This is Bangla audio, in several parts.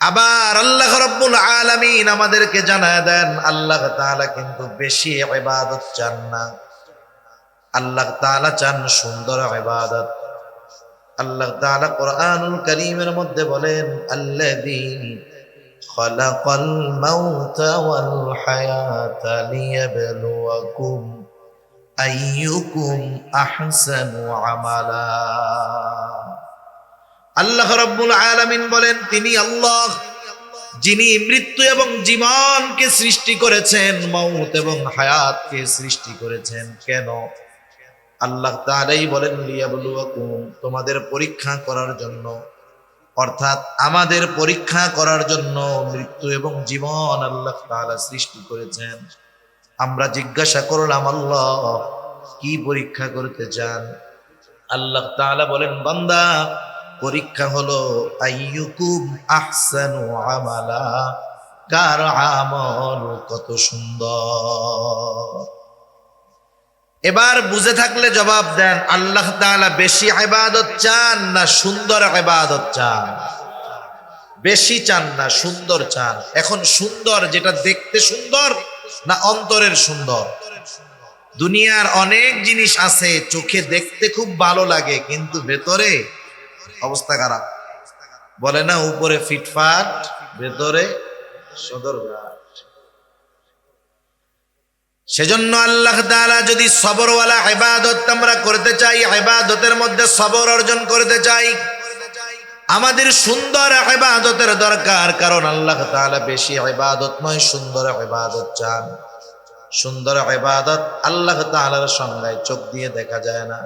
আবার আল্লাহ রাব্বুল আলামিন আমাদেরকে জানায় দেন আল্লাহ তাআলা কিন্তু বেশি ইবাদত চান না, আল্লাহ তাআলা চান সুন্দর ইবাদত। আল্লাহ তাআলা কোরআনুল কারীমের মধ্যে বলেন আল্লাযী খালাকাল মাউতা ওয়াল হায়াতা লিয়াবলুয়াকুম আইয়ুকুম আহসানু আমালা। আল্লাহ রাব্বুল আলামিন বলেন তিনি আল্লাহ যিনি মৃত্যু এবং জীবনকে সৃষ্টি করেছেন, মওত এবং হায়াতকে সৃষ্টি করেছেন। কেন? আল্লাহ তাআলাই বলেন লিয়াবলুয়াকুম, তোমাদের পরীক্ষা করার জন্য, অর্থাৎ আমাদের পরীক্ষা করার জন্য মৃত্যু এবং জীবন আল্লাহ তাআলা সৃষ্টি করেছেন। আমরা জিজ্ঞাসা করলাম আল্লাহ কি পরীক্ষা করতে চান? আল্লাহ তাআলা বলেন বান্দা পরীক্ষা হলো আইয়ুকুম আহসানু আমালা, কার আমল কত সুন্দর। এবার বুঝে থাকলে জবাব দেন, আল্লাহ তাআলা বেশি ইবাদত চান না সুন্দর ইবাদত চান? বেশি চান না সুন্দর চান? এখন সুন্দর যেটা দেখতে সুন্দর না অন্তরের সুন্দর? দুনিয়ার অনেক জিনিস আছে চোখে দেখতে খুব ভালো লাগে কিন্তু ভেতরে অবস্থা খারাপ। বলে না উপরে ফিটফাট ভেতরে সদরঘাট। সেজন্য আল্লাহ তাআলা যদি সবরওয়ালা ইবাদত আমরা করতে চাই, ইবাদতের মধ্যে সবর অর্জন করতে চাই, আমাদের সুন্দর ইবাদতের দরকার। কারণ আল্লাহ তাআলা বেশি ইবাদত নয় সুন্দর ইবাদত চান। সুন্দর ইবাদত আল্লাহ তাআলার সংজ্ঞায় চোখ দিয়ে দেখা যায় না,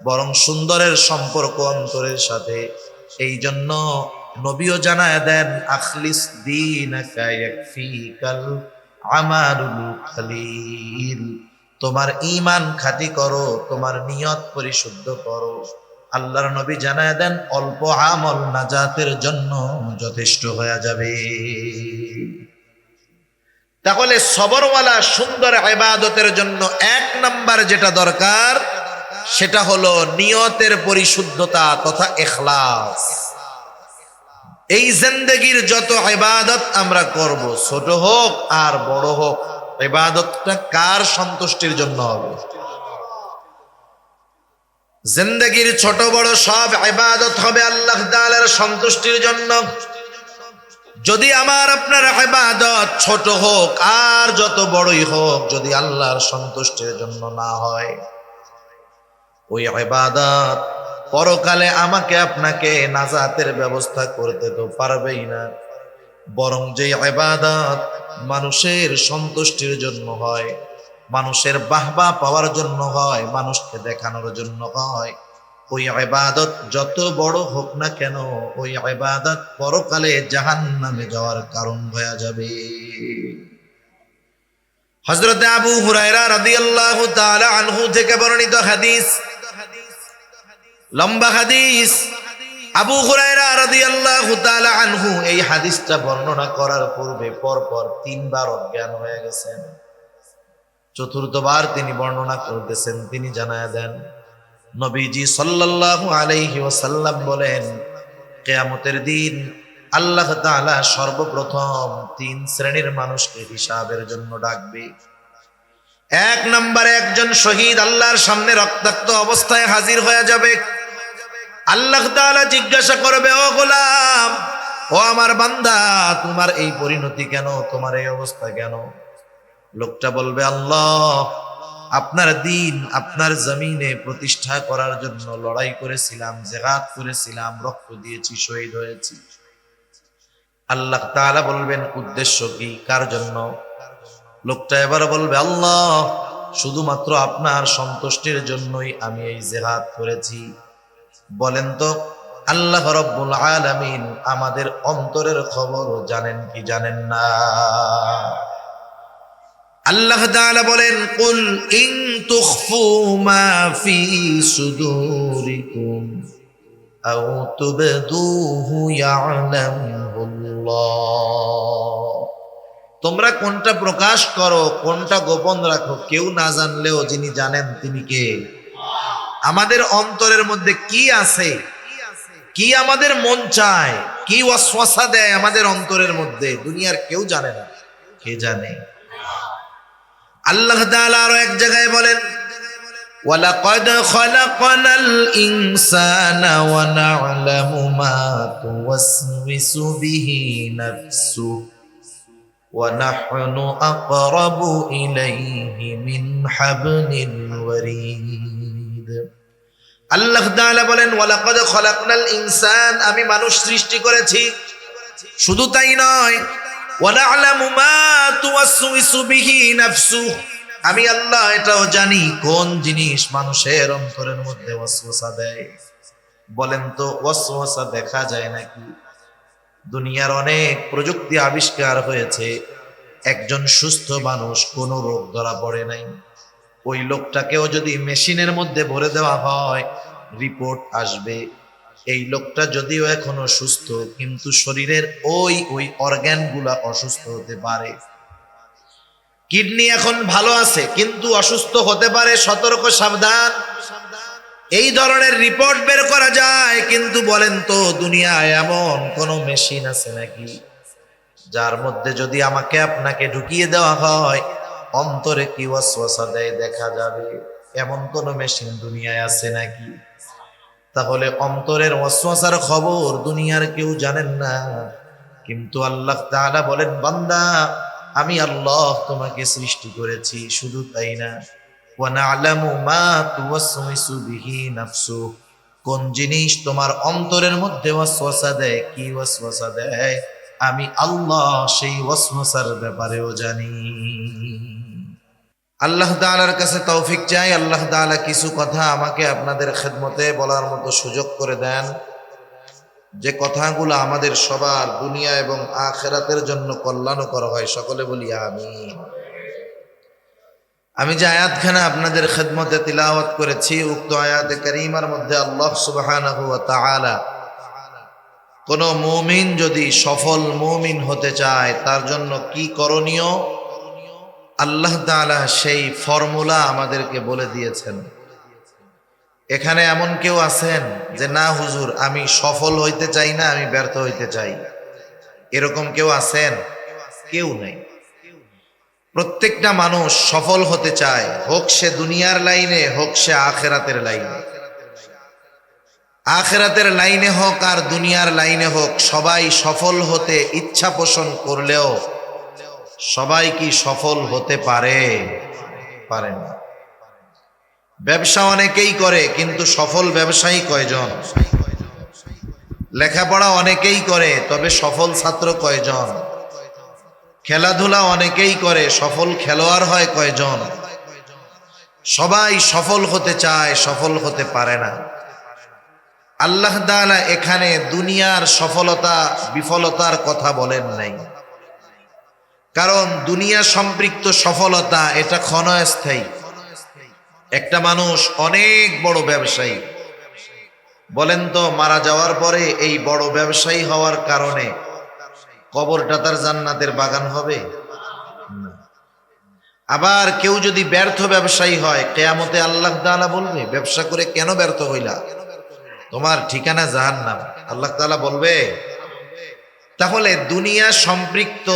বরং সুন্দরের সম্পর্ক অন্তরের সাথে। এই জন্য নবীও জানায় দেন আখলিস দীনাকা ইয়াকফিকাল আমালুল কলিল, তোমার ঈমান খাঁটি করো, তোমার নিয়ত পরিশুদ্ধ করো। আল্লাহর নবী জানায় দেন অল্প আমল নাজাতের জন্য যথেষ্ট হয়ে যাবে। তাহলে সবরওয়ালা সুন্দর ইবাদতের জন্য এক নাম্বার যেটা দরকার সেটা হলো নিয়তের পরিশুদ্ধতা তথা ইখলাস। এই জিন্দেগীর যত ইবাদত আমরা করব, ছোট হোক আর বড় হোক, ইবাদতটা কার সন্তুষ্টির জন্য হবে? জিন্দেগীর ছোট বড় সব ইবাদত হবে আল্লাহ তাআলার সন্তুষ্টির জন্য। যদি আমার আপনার ইবাদত ছোট হোক আর যত বড়ই হোক, যদি আল্লাহর সন্তুষ্টির জন্য না হয়, ওই ইবাদত পরকালে আমাকে আপনাকে নাজাতের ব্যবস্থা করতে তো পারবেই না। বরং যে ইবাদত মানুষের সন্তুষ্টির জন্য হয়, মানুষের বাহবা পাওয়ার জন্য হয়, মানুষকে দেখানোর জন্য হয়, ওই ইবাদত যত বড় হোক না কেন, ওই ইবাদত পরকালে জাহান্নামে যাওয়ার কারণ হয়ে যাবে। হযরত আবু হুরায়রা রাদিয়াল্লাহু তাআলা আনহু থেকে বর্ণিত হাদিস, লম্বা হাদিস। আবু হুরায়রা রাদিয়াল্লাহু তাআলা আনহু এই হাদিসটা বর্ণনা করার পূর্বে পরপর তিনবার অজ্ঞান হয়ে গেছেন। চতুর্থবার তিনি বর্ণনা করতেছেন, তিনি জানায় দেন নবীজি সাল্লাল্লাহু আলাইহি ওয়াসাল্লাম বলেন কিয়ামতের দিন আল্লাহ তাআলা সর্বপ্রথম তিন শ্রেণীর মানুষকে হিসাবের জন্য ডাকবে। এক নম্বরে একজন শহীদ আল্লাহর সামনে রক্তাক্ত অবস্থায় হাজির হয়ে যাবে। আল্লাহ তাআলা জিজ্ঞাসা করবে, ও গোলাম, ও আমার বান্দা, তোমার এই পরিণতি কেন, তোমার এই অবস্থা কেন? লোকটা বলবে, আল্লাহ, আপনার দ্বীন আপনার জমিনে প্রতিষ্ঠা করার জন্য লড়াই করেছিলাম, জিহাদ করেছিলাম, রক্ত দিয়েছি, শহীদ হয়েছি। আল্লাহ তাআলা বলবেন উদ্দেশ্য কি, কার জন্য? লোকটা এবার বলবে, আল্লাহ, শুধুমাত্র আপনার সন্তুষ্টির জন্যই আমি এই জিহাদ করেছি। বলেন তো আল্লাহ রাব্বুল আলামিন আমাদের অন্তরের খবর জানেন কি জানেন না? আল্লাহ তাআলা বলেন কুল ইন তুখফু মা ফি সুদুরিকুম আও তুবদুহু ইয়ালামুল্লাহ, তোমরা কোনটা প্রকাশ করো কোনটা গোপন রাখো কেউ না জানলেও যিনি জানেন তিনি কে? আমাদের অন্তরের মধ্যে কি আছে কি আমাদের মন চায়, কি ওয়াসওয়াসা দেয় আমাদের অন্তরের মধ্যে, দুনিয়ার কেউ জানে না। কে জানে? আল্লাহ তাআলা আরো এক জায়গায় বলেন, ওয়ালাকাদ খালাকনাল ইনসানা ওয়া না'লামু মা তুওয়াসওয়িসু বিহি নাফসুহু ওয়া নাহনু আকরাবু ইলাইহি মিন হাবলিল ওয়ারিদ। আল্লাহ তাআলা বলেন, ওয়ালাকাদ খালাকনাল ইনসান, আমি মানুষ সৃষ্টি করেছি। শুধু তাই নয়, ওয়া না'লামু মা তুওয়াসওয়িসু বিহি নাফসুহু, আমি আল্লাহ এটাও জানি কোন জিনিস মানুষের অন্তরের মধ্যে ওয়াসওয়াসা দেয়। বলেন তো, ওয়াসওয়াসা দেখা যায় নাকি? দুনিয়ার অনেক প্রযুক্তি আবিষ্কার হয়েছে, একজন সুস্থ মানুষ, কোনো রোগ ধরা পড়ে নাই, ওই লোকটাকেও যদি মেশিনের মধ্যে ভরে দেওয়া হয়, রিপোর্ট আসবে এই লোকটা যদিও এখনো সুস্থ, কিন্তু শরীরের ওই অর্গানগুলা অসুস্থ হতে পারে। কিডনি এখন ভালো আছে কিন্তু অসুস্থ হতে পারে, সতর্ক সাবধান। এই ধরনের রিপোর্ট বের করা যায়। কিন্তু বলেন তো, দুনিয়ায় এমন কোন মেশিন আছে নাকি যার মধ্যে যদি আমাকে আপনাকে ঢুকিয়ে দেওয়া হয়, অন্তরে কি ওয়াসওয়াসা দেয় দেখা যাবে? এমন কোন মেশিন দুনিয়ায় আছে নাকি? তাহলে অন্তরের ওয়াসওয়াসার খবর দুনিয়ার কেউ জানেন না। কিন্তু আল্লাহ তাআলা বলেন, বান্দা, আমি আল্লাহ তোমাকে সৃষ্টি করেছি। শুধু তাই না, ওয়া না'লামু মা তুওয়াসওয়িসু বিহি নাফসুহু, কোন জিনিস তোমার অন্তরের মধ্যে ওয়াসওয়াসা দেয়, কি ওয়াসওয়াসা দেয়, আমি আল্লাহ সেই ওয়াসওয়াসার ব্যাপারেও জানি। আল্লাহ তাআলার কাছে তৌফিক চাই, আল্লাহ তাআলা কিছু কথা আমাকে আপনাদের খেদমতে বলার মতো সুযোগ করে দেন, যে কথাগুলো আমাদের সবার দুনিয়া এবং আখিরাতের জন্য কল্যাণকর হয়। সকলে বলি আমিন। আমি যে আয়াতখানা আপনাদের খেদমতে তিলাওয়াত করেছি, উক্ত আয়াতে কারীমার মধ্যে আল্লাহ সুবহানাহু ওয়া তাআলা কোন মুমিন যদি সফল মুমিন হতে চায়, তার জন্য কি করণীয়, আল্লাহ তাআলা সেই ফর্মুলা আমাদেরকে বলে দিয়েছেন। এখানে এমন কেউ আছেন যে না হুজুর, আমি সফল হইতে চাই না, আমি ব্যর্থ হইতে চাই, এরকম কেউ আছেন? কেউ নেই। প্রত্যেকটা মানুষ সফল হতে চায়, হোক সে দুনিয়ার লাইনে, হোক সে আখিরাতের লাইনে। আখিরাতের লাইনে হোক আর দুনিয়ার লাইনে হোক, সবাই সফল হতে ইচ্ছা পোষণ করলেও সবাই কি সফল হতে পারে? পারে না। ব্যবসা অনেকেই করে, কিন্তু সফল ব্যবসায়ী কয়জন? লেখাপড়া অনেকেই করে, তবে সফল ছাত্র কয়জন? খেলাধুলা অনেকেই করে, সফল খেলোয়াড় হয় কয়জন? সবাই সফল হতে চায়, সফল হতে পারে না। আল্লাহ তাআলা এখানে দুনিয়ার সফলতা বিফলতার কথা বলেন নাই, কারণ দুনিয়া সম্পৃক্ত সফলতা এটা ক্ষণস্থায়ী। একটা মানুষ অনেক বড় ব্যবসায়ী, বলেন তো, মারা যাওয়ার পরে এই বড় ব্যবসায়ী হওয়ার কারণে কবরটা তার জান্নাতের বাগান হবে? আবার কেউ যদি ব্যর্থ ব্যবসায়ী হয়, কিয়ামতে আল্লাহ তাআলা বলবে, ব্যবসা করে কেন ব্যর্থ হইলা, তোমার ঠিকানা জাহান্নাম। আল্লাহ তাআলা বলবে? তাহলে দুনিয়া সম্পৃক্ত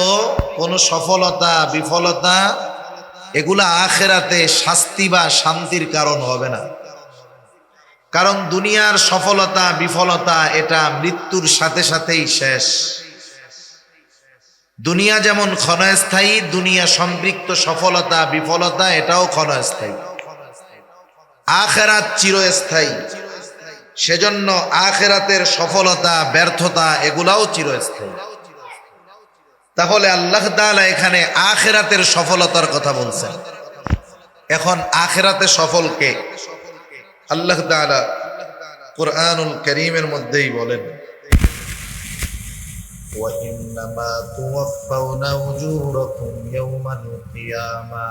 কোন সফলতা বিফলতা এগুলা আখিরাতে শাস্তি বা শান্তির কারণ হবে না। কারণ দুনিয়ার সফলতা বিফলতা এটা মৃত্যুর সাথে সাথেই শেষ। দুনিয়া যেমন ক্ষণস্থায়ী, দুনিয়া সম্পৃক্ত সফলতা বিফলতা এটাও ক্ষণস্থায়ী। আখিরাত চিরস্থায়ী, সেজন্য আখিরাতের সফলতা ব্যর্থতা এগুলাও চিরস্থায়ী। তাহলে আল্লাহ তাআলা এখানে আখিরাতের সফলতার কথা বলছেন। এখন আখিরাতে সফল কে? আল্লাহ তাআলা কুরআনুল কারীমের মধ্যেই বলেন, ওয়া ইন্নামা তুওয়াফাউনা উজুরাকুম ইয়াওমাল কিয়ামা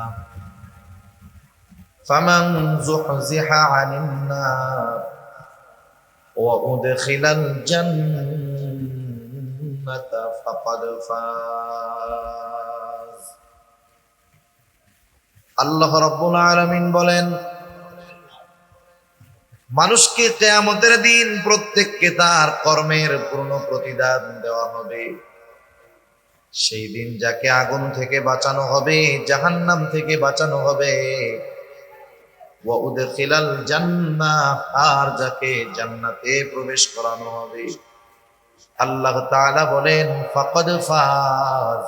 ফামান যুহজিহা আনিন নার ওয়া উদখিলাল জান্নাতা ফাকাদ ফাজ। আল্লাহ রাব্বুল আলামিন বলেন, মানুষকে কিয়ামতের দিন প্রত্যেককে তার কর্মের পূর্ণ প্রতিদান দেওয়া হবে। সেই দিন যাকে আগুন থেকে বাঁচানো হবে, জাহান্নাম থেকে বাঁচানো হবে, ওয়া উদখিলাল জান্নাহ, আর যাকে জান্নাতে প্রবেশ করানো হবে। আল্লাহ তাআলা বলেন ফাকাদ ফাজ,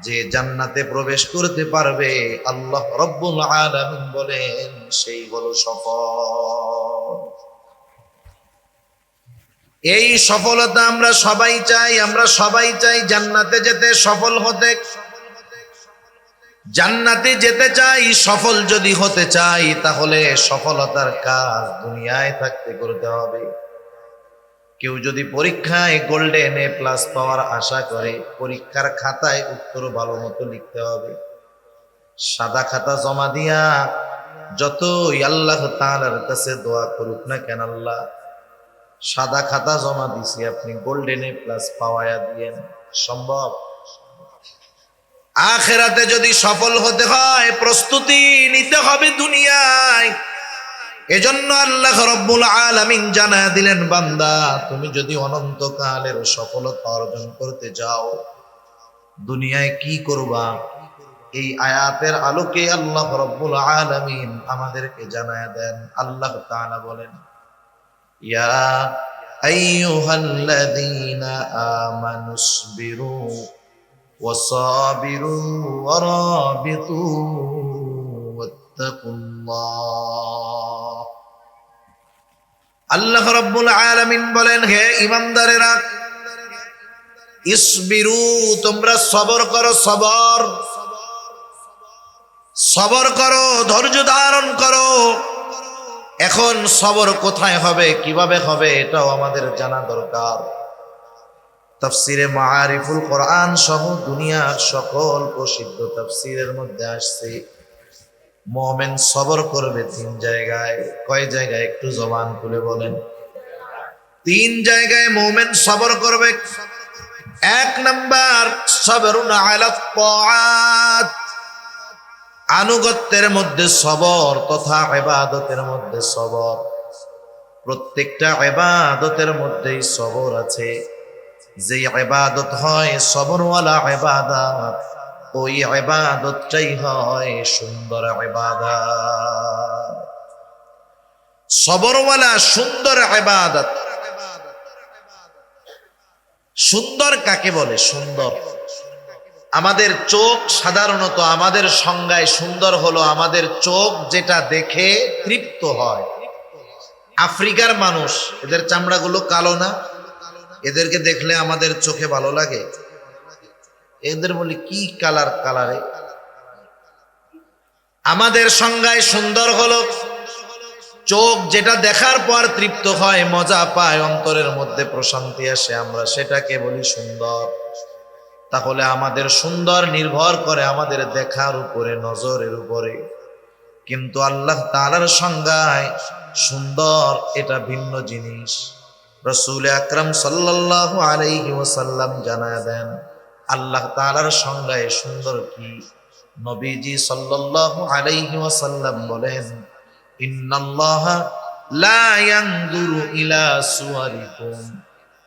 যে জান্নাতে প্রবেশ করতে পারবে, আল্লাহ রব্বুল আলামিন বলেন সেই হলো সফল। এই সফলতা আমরা সবাই চাই, আমরা সবাই চাই জান্নাতে যেতে, সফল হতে। জান্নাতে যেতে চাই, সফল যদি হতে চাই, তাহলে সফলতার কাজ দুনিয়ায় থাকতে করতে হবে। কেউ যদি পরীক্ষায় গোল্ডেন এ প্লাস পাওয়ার আশা করে, পরীক্ষার খাতায় উত্তর ভালো মতো লিখতে হবে। সাদা খাতা জমা দিয়া যতই আল্লাহ তাআলার কাছে দোয়া করুক না কেন, আল্লাহ সাদা খাতা জমা দিছি, আপনি গোল্ডেন এ প্লাস পাওয়ায়া দিয়েন, সম্ভব? আখিরাতে যদি সফল হতে হয়, প্রস্তুতি নিতে হবে দুনিয়ায়। এজন্য আল্লাহ রব্বুল আলামিন জানায়া দিলেন, বান্দা তুমি যদি অনন্তকালের সফলতা অর্জন করতে চাও, দুনিয়ায় কি করবা? এই আয়াতের আলোকে আল্লাহ রব্বুল আলামিন আমাদেরকে জানায়া দেন। আল্লাহ তাআলা বলেন, ইয়া আইয়ুহাল্লাযীনা আমানুসবিরু ওয়াসাবিরু ওয়ারাবিতু ওয়াত্তাকুল্লাহ। আল্লাহ রাব্বুল আলামিন বলেন, হে ঈমানদারেরা, ইসবিরু, তোমরা সবর করো, সবর সবর করো, ধৈর্য ধারণ করো। এখন সবর কোথায় হবে, কিভাবে হবে, এটাও আমাদের জানা দরকার। তাফসিরে মাআরিফুল কোরআন সহ দুনিয়ার সকল প্রসিদ্ধ তাফসিরের মধ্যে আসছে, মুমিন সবর করবে তিন জায়গায়। কয় জায়গায় একটু জবান খুলে বলেন? তিন জায়গায় মুমিন সবর করবে। এক নাম্বার, সবরুন আলা তাআত, আনুগত্যের মধ্যে সবর তথা ইবাদতের মধ্যে সবর। প্রত্যেকটা ইবাদতের মধ্যেই সবর আছে। যে ইবাদত হয় সবরওয়ালা ইবাদত, ওই ইবাদতটাই হয় সুন্দর ইবাদত। সবরওয়ালা সুন্দর ইবাদত। সুন্দর কাকে বলে? সুন্দর, আমাদের চোখ সাধারণত, আমাদের সংজ্ঞায় সুন্দর হলো আমাদের চোখ যেটা দেখে তৃপ্ত হয়। আফ্রিকার মানুষ, এদের চামড়াগুলো কালো না? এদেরকে দেখলে আমাদের চোখে ভালো লাগে। এদের বলি কি কালার, কালারে। আমাদের সংজ্ঞায় সুন্দর হলো চোখ যেটা দেখার পর তৃপ্ত হয়, মজা পায়, অন্তরের মধ্যে প্রশান্তি আসে, আমরা সেটাকে বলি সুন্দর। তাহলে আমাদের সুন্দর নির্ভর করে আমাদের দেখার উপরে, নজরের উপরে। কিন্তু আল্লাহ তাআলার সংজ্ঞায় সুন্দর এটা ভিন্ন জিনিস। রাসূল আকরাম সাল্লাল্লাহু আলাইহি ওয়াসাল্লাম জানায় দেন আল্লাহ তাআলার সংজ্ঞায় সুন্দর কি। নবীজি সাল্লাল্লাহু আলাইহি ওয়াসাল্লাম বলেন, ইন্নাল্লাহা লা ইয়ানজুরু ইলা সুওয়ারিকুম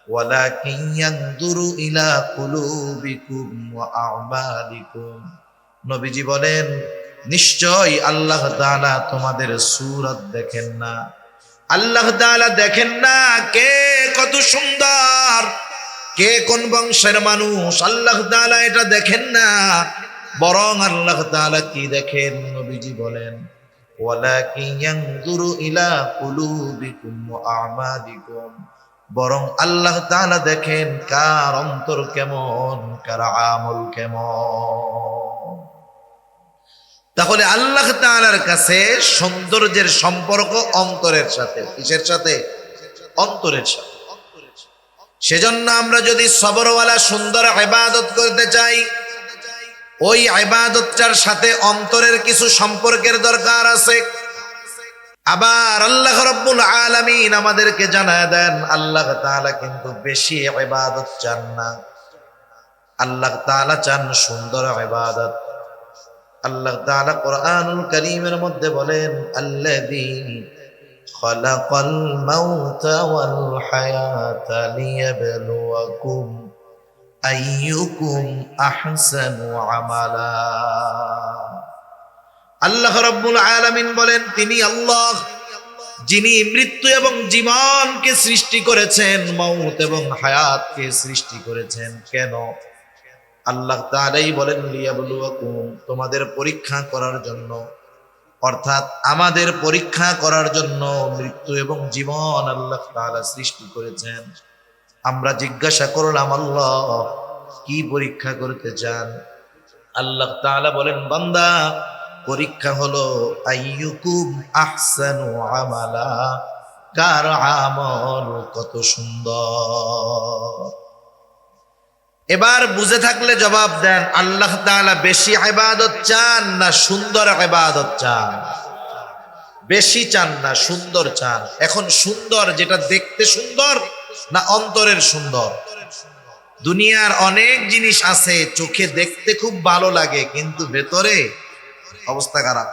ওয়ালাকিন ইয়ানজুরু ইলা কুলুবিকুম ওয়া আ'মালিকুম। নবীজি বলেন, নিশ্চয় আল্লাহ তাআলা তোমাদের সূরত দেখেন না। আল্লাহ তাআলা দেখেন না কে কত সুন্দর, কে কোন বংশের মানুষ, আল্লাহ তাআলা এটা দেখেন না। বরং আল্লাহ তাআলা কি দেখেন? নবীজি বলেন, ওয়ালাকিন ইয়ানজুরু ইলা কুলুবিকুম ওয়া আ'মালিকুম। বরং আল্লাহ তাআলা দেখেন কার অন্তর কেমন, কার আমল কেমন। তাহলে আল্লাহ তাআলার কাছে সৌন্দর্যের সম্পর্ক অন্তরের সাথে। কিসের সাথে? অন্তরের সাথে। সেজন্য আমরা যদি সবরওয়ালা সুন্দর ইবাদত করতে চাই, ওই ইবাদতটার সাথে অন্তরের কিছু সম্পর্কের দরকার আছে। আবার আল্লাহ রাব্বুল আলামিন আমাদেরকে জানায় দেন, আল্লাহ তাআলা কিন্তু বেশি ইবাদত চান না, আল্লাহ তাআলা চান সুন্দর ইবাদত। আল্লাহ তাআলা কোরআনুল কারীমের মধ্যে বলেন, আল্লাযী খালাকাল মাউতা ওয়াল হায়াতা লিয়াবলুয়াকুম আইয়ুকুম আহসানু আমালা। আল্লাহ রাব্বুল আলামিন বলেন, তিনি আল্লাহ যিনি মৃত্যু এবং জীবনকে সৃষ্টি করেছেন, মউত এবং হায়াতকে সৃষ্টি করেছেন। কেন? আল্লাহ তাআলাই বলেন লিয়াবলুয়াকুম, তোমাদের পরীক্ষা করার জন্য, অর্থাৎ আমাদের পরীক্ষা করার জন্য মৃত্যু এবং জীবন আল্লাহ তাআলা সৃষ্টি করেছেন। আমরা জিজ্ঞাসা করলাম, আল্লাহ কি পরীক্ষা করতে চান? আল্লাহ তাআলা বলেন, বান্দা, পরীক্ষা হলো আইয়ুকুম আহসানু আমালা, কার আমল কত সুন্দর। এবার বুঝে থাকলে জবাব দেন, আল্লাহ তাআলা বেশি ইবাদত চান না সুন্দর ইবাদত চান? বেশি চান না সুন্দর চান? এখন সুন্দর যেটা দেখতে সুন্দর না অন্তরের সুন্দর? দুনিয়ার অনেক জিনিস আছে চোখে দেখতে খুব ভালো লাগে কিন্তু ভেতরে অবস্থা খারাপ।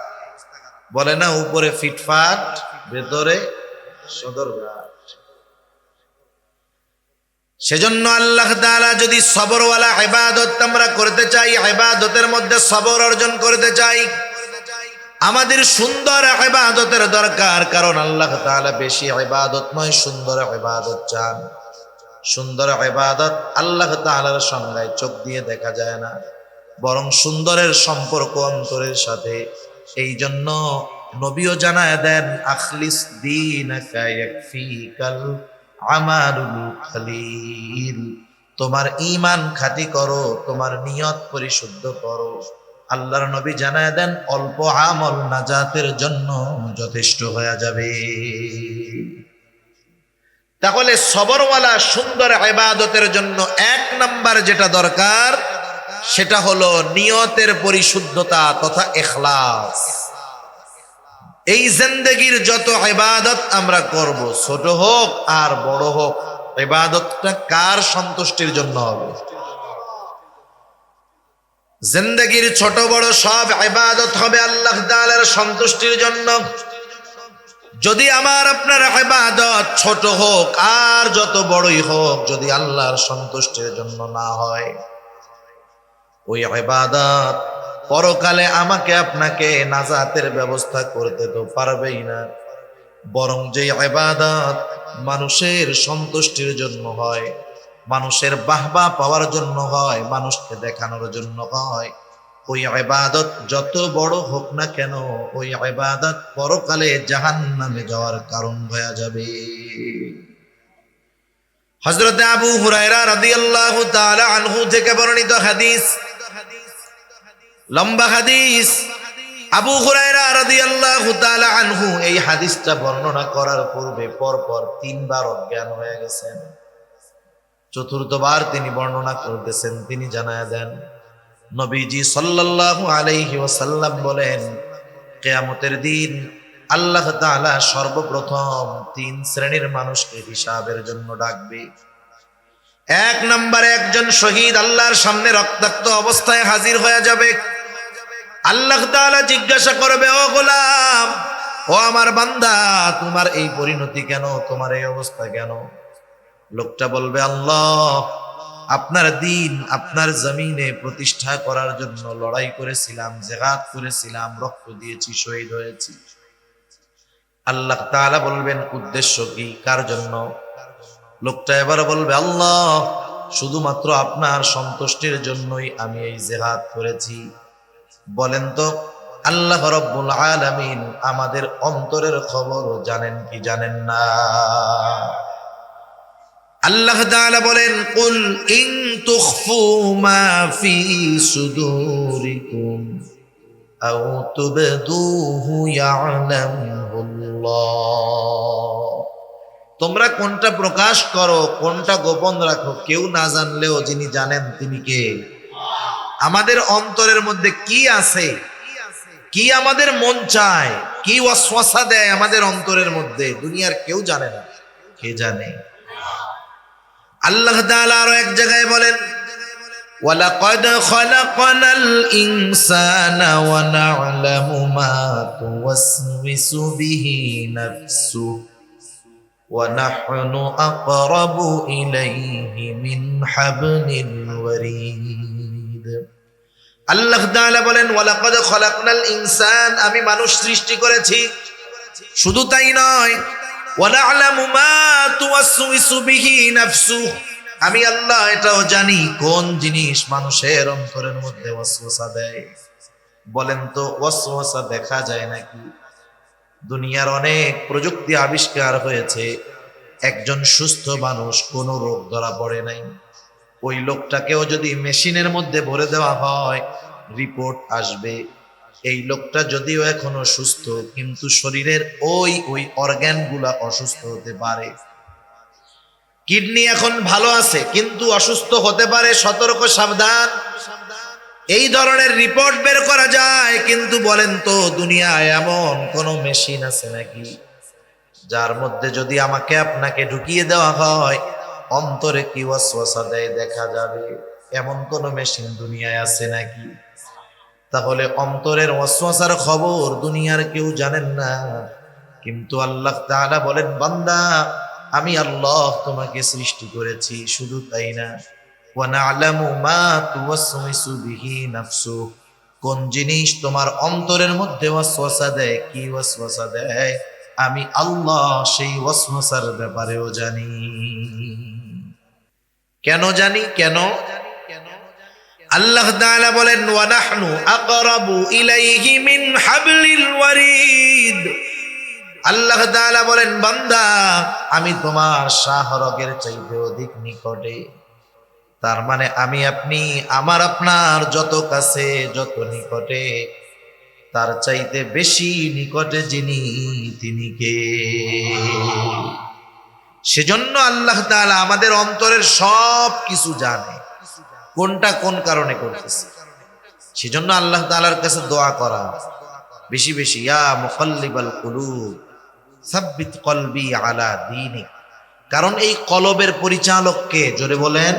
বলে না, উপরে ফিটফাট ভেতরে সদরঘাট। সেজন্য আল্লাহ তাআলা যদি সবরওয়ালা ইবাদত আমরা করতে চাই, ইবাদতের মধ্যে সবর অর্জন করতে চাই, আমাদের সুন্দর ইবাদতের দরকার। কারণ আল্লাহ তাআলা বেশি ইবাদত নয়, সুন্দর ইবাদত চান। সুন্দর ইবাদত আল্লাহ তাআলার সংজ্ঞায় চোখ দিয়ে দেখা যায় না, বরং সুন্দরের সম্পর্ক অন্তরের সাথে। এই জন্য নবীও জানায় দেন, আখলিস দীনাকা ইয়াকফিকাল আমালুল খালিল, তোমার ঈমান খাঁটি করো, তোমার নিয়ত পরিশুদ্ধ করো। আল্লাহর নবী জানায় দেন, অল্প আমল নাজাতের জন্য যথেষ্ট হয়ে যাবে। তাহলে সবরওয়ালা সুন্দর ইবাদতের জন্য এক নাম্বার যেটা দরকার সেটা হলো নিয়তের পরিশুদ্ধতা তথা ইখলাস। এই জিন্দেগীর যত ইবাদত আমরা করব, ছোট হোক আর বড় হোক, ইবাদতটা কার সন্তুষ্টির জন্য হবে? জিন্দেগীর ছোট বড় সব ইবাদত হবে আল্লাহ তাআলার সন্তুষ্টির জন্য। যদি আমার আপনার ইবাদত ছোট হোক আর যত বড়ই হোক, যদি আল্লাহর সন্তুষ্টির জন্য না হয়, ওই ইবাদত পরকালে আমাকে আপনাকে নাজাতের ব্যবস্থা করতে তো পারবেই না। বরং যে ইবাদত মানুষের সন্তুষ্টির জন্য হয়, মানুষের বাহবা পাওয়ার জন্য হয়, মানুষকে দেখানোর জন্য হয়, ওই ইবাদত যত বড় হোক না কেন, ওই ইবাদত পরকালে জাহান্নামে যাওয়ার কারণ হয়ে যাবে। হযরত আবু হুরায়রা রাদিয়াল্লাহু তাআলা আনহু থেকে বর্ণিত হাদিস, লম্বা হাদিস। আবু হুরায়রা রাদিয়াল্লাহু তাআলা আনহু এই হাদিসটা বর্ণনা করার পূর্বে পরপর তিনবার অজ্ঞান হয়ে গেছেন। চতুর্থবার তিনি বর্ণনা করতেছেন, তিনি জানায়া দেন, নবীজি সাল্লাল্লাহু আলাইহি ওয়াসাল্লাম বলেন, কিয়ামতের দিন আল্লাহ তাআলা সর্বপ্রথম তিন শ্রেণীর মানুষকে হিসাবের জন্য ডাকবে। এক নম্বরে একজন শহীদ আল্লাহর সামনে রক্তাক্ত অবস্থায় হাজির হয়ে যাবে। আল্লাহ তাআলা জিজ্ঞাসা করবে, ও গোলাম, ও আমার বান্দা, তোমার এই পরিণতি কেন, তোমার এই অবস্থা কেন? লোকটা বলবে, আল্লাহ, আপনার দ্বীন আপনার জমিনে প্রতিষ্ঠা করার জন্য লড়াই করেছিলাম, জিহাদ করেছিলাম, রক্ত দিয়েছি, শহীদ হয়েছি। আল্লাহ তাআলা বলবেন, উদ্দেশ্য কি, কার জন্য? লোকটা এবার বলবে, আল্লাহ, শুধুমাত্র আপনার সন্তুষ্টির জন্যই আমি এই জিহাদ করেছি। বলেন তো, আল্লাহ রাব্বুল আলামিন আমাদের অন্তরের খবর জানেন কি জানেন না? আল্লাহ তাআলা বলেন, কুল ইন তুখফু মা ফি সুদুরিকুম আও তুবদুহু ইয়ালামুল্লাহ। তোমরা কোনটা প্রকাশ করো, কোনটা গোপন রাখো, কেউ না জানলেও যিনি জানেন তিনি কে? আমাদের অন্তরের মধ্যে কি আছে, কি আমাদের মন চায়, কি ওয়াসওয়াসা দেয় আমাদের অন্তরের মধ্যে, দুনিয়ার কেউ জানে না। কে জানে? আল্লাহ তাআলা আরো এক জায়গায় বলেন, ওয়ালাকাদ খালাকনাল ইনসানা ওয়া না'লামু মা তুওয়াসওয়িসু বিহি নাফসুহু ওয়া নাহনু আকরাবু ইলাইহি মিন হাবলিল ওয়ারিদ। আল্লাহ তাআলা বলেন ওয়ালাকাদ খালাকনাল ইনসান, আমি মানুষ সৃষ্টি করেছি। শুধু তাই নয়, ওয়া না'লামু মা তুওয়াসওয়িসু বিহি নাফসুহু, আমি আল্লাহ এটাও জানি কোন জিনিস মানুষের অন্তরের মধ্যে ওয়াসওয়াসা দেয়। বলেন তো ওয়াসওয়াসা দেখা যায় নাকি? দুনিয়ার অনেক প্রযুক্তি আবিষ্কার হয়েছে, একজন সুস্থ মানুষ, কোনো রোগ ধরা পড়ে নাই, ওই লোকটাকেও যদি মেশিনের মধ্যে ভরে দেওয়া হয় রিপোর্ট আসবে এই লোকটা যদিও এখনো সুস্থ, কিন্তু শরীরের ওই অর্গানগুলা অসুস্থ হতে পারে। কিডনি এখন ভালো আছে কিন্তু অসুস্থ হতে পারে, সতর্ক সাবধান। এই ধরনের রিপোর্ট বের করা যায়। কিন্তু বলেন তো দুনিয়ায় এমন কোন মেশিন আছে নাকি যার মধ্যে যদি আমাকে আপনাকে ঢুকিয়ে দেওয়া হয় অন্তরে কি ওয়াসওয়াসা দেয় দেখা যাবে? এমন কোন মেশিন দুনিয়ায় আছে নাকি? তাহলে অন্তরের ওয়াসওয়াসার খবর দুনিয়ার কেউ জানেন না, কিন্তু আল্লাহ তাআলা বলেন বান্দা আমি আল্লাহ তোমাকে সৃষ্টি করেছি। শুধু তাই না, ওয়া না'লামু মা তুওয়াসওয়িসু বিহি নাফসুহু, কোন জিনিস তোমার অন্তরের মধ্যে ওয়াসওয়াসা দেয়, কি ওয়াসওয়াসা দেয়, আমি আল্লাহ সেই ওয়াসওয়াসার ব্যাপারেও জানি। কেন জানি? কেন? আল্লাহ তাআলা বলেন ওয়া নাহনু আকরাবু ইলাইহি মিন হাবলিল ওয়ারিদ। আল্লাহ তাআলা বলেন বান্দা আমি তোমার শাহরগের চাইতে অধিক নিকটে। তার মানে আমি আপনি, আমার আপনার যত কাছে যত নিকটে, তার চাইতে বেশি নিকটে যিনি তিনি কে? সেজন্য আল্লাহ তাআলা আমাদের অন্তরের সব কিছু জানে, কোনটা কোন কারণে করতেছে। সেজন্য আল্লাহ তাআলার কাছে দোয়া করা বেশি বেশি, ইয়া মুকাল্লিবাল কুলুব সাব্বিত কলবি আলা দীনিক। কারণ এই কলবের পরিচালক কে? জোরে বলেন।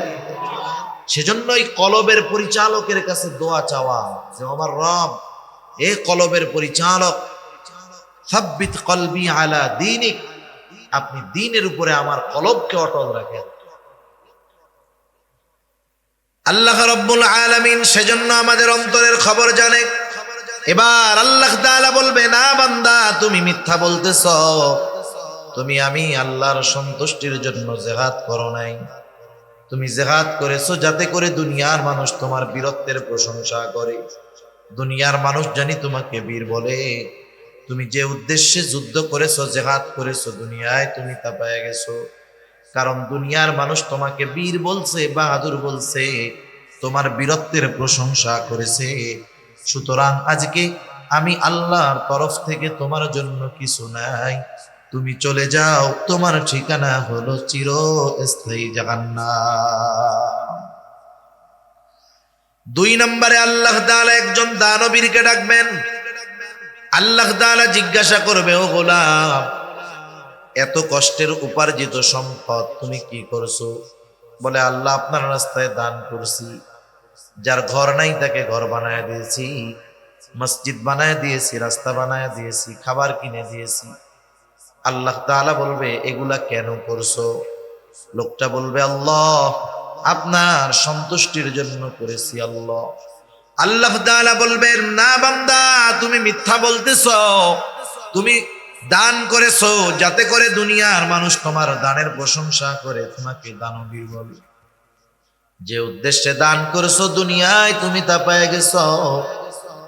সেজন্য এই কলবের পরিচালকের কাছে দোয়া চাওয়া যে আমার রব, এ কলবের পরিচালক, সাব্বিত কলবি আলা দীনিক, আপনি দ্বীনের উপরে আমার কলবকে অটল রাখেন। আল্লাহ রাব্বুল আলামিন সেজন্য আমাদের অন্তরের খবর জানে। এবার আল্লাহ তাআলা বলবে না বান্দা তুমি মিথ্যা বলতেছ, আমি আল্লাহর সন্তুষ্টির জন্য জিহাদ করো নাই, তুমি জিহাদ করেছো যাতে করে দুনিয়ার মানুষ তোমার বীরত্বের প্রশংসা করে, দুনিয়ার মানুষ জানি তোমাকে বীর বলে। তুমি যে উদ্দেশ্যে যুদ্ধ করেছো, জিহাদ করেছো, দুনিয়ায় তুমি তা পেয়ে গেছো। কারণ দুনিয়ার মানুষ তোমাকে বীর বলছে, বাহাদুর বলছে, তোমার বীরত্বের প্রশংসা করেছে। সুতরাং আজকে আমি আল্লাহর তরফ থেকে তোমার জন্য কিছু নাই, তুমি চলে যাও, তোমার ঠিকানা হলো চিরস্থায়ী জাহান্নাম। 2 নম্বরে আল্লাহ তাআলা একজন দানবীরকে ডাকবেন। আল্লাহ তাআলা জিজ্ঞাসা করবে, ও গোলাম, এত কষ্টের উপার্জিত সম্পদ তুমি কি করছো? বলে আল্লাহ আপনার রাস্তায় দান করছি। যার ঘর নাই তাকে ঘর বানায় দিয়েছি, মসজিদ বানায় দিয়েছি, রাস্তা বানায় দিয়েছি, খাবার কিনে দিয়েছি। আল্লাহ তাআলা বলবে এগুলা কেন করছো? লোকটা বলবে আল্লাহ আপনার সন্তুষ্টির জন্য করেছি। আল্লাহ তাআলা বলবেন না বান্দা তুমি মিথ্যা বলতেছো, তুমি দান করেছো যাতে করে দুনিয়ার মানুষ তোমার দানের প্রশংসা করে, তোমাকে দানবীর বলে। যে উদ্দেশ্যে দান করেছো দুনিয়ায় তুমি তা পেয়ে গেছো।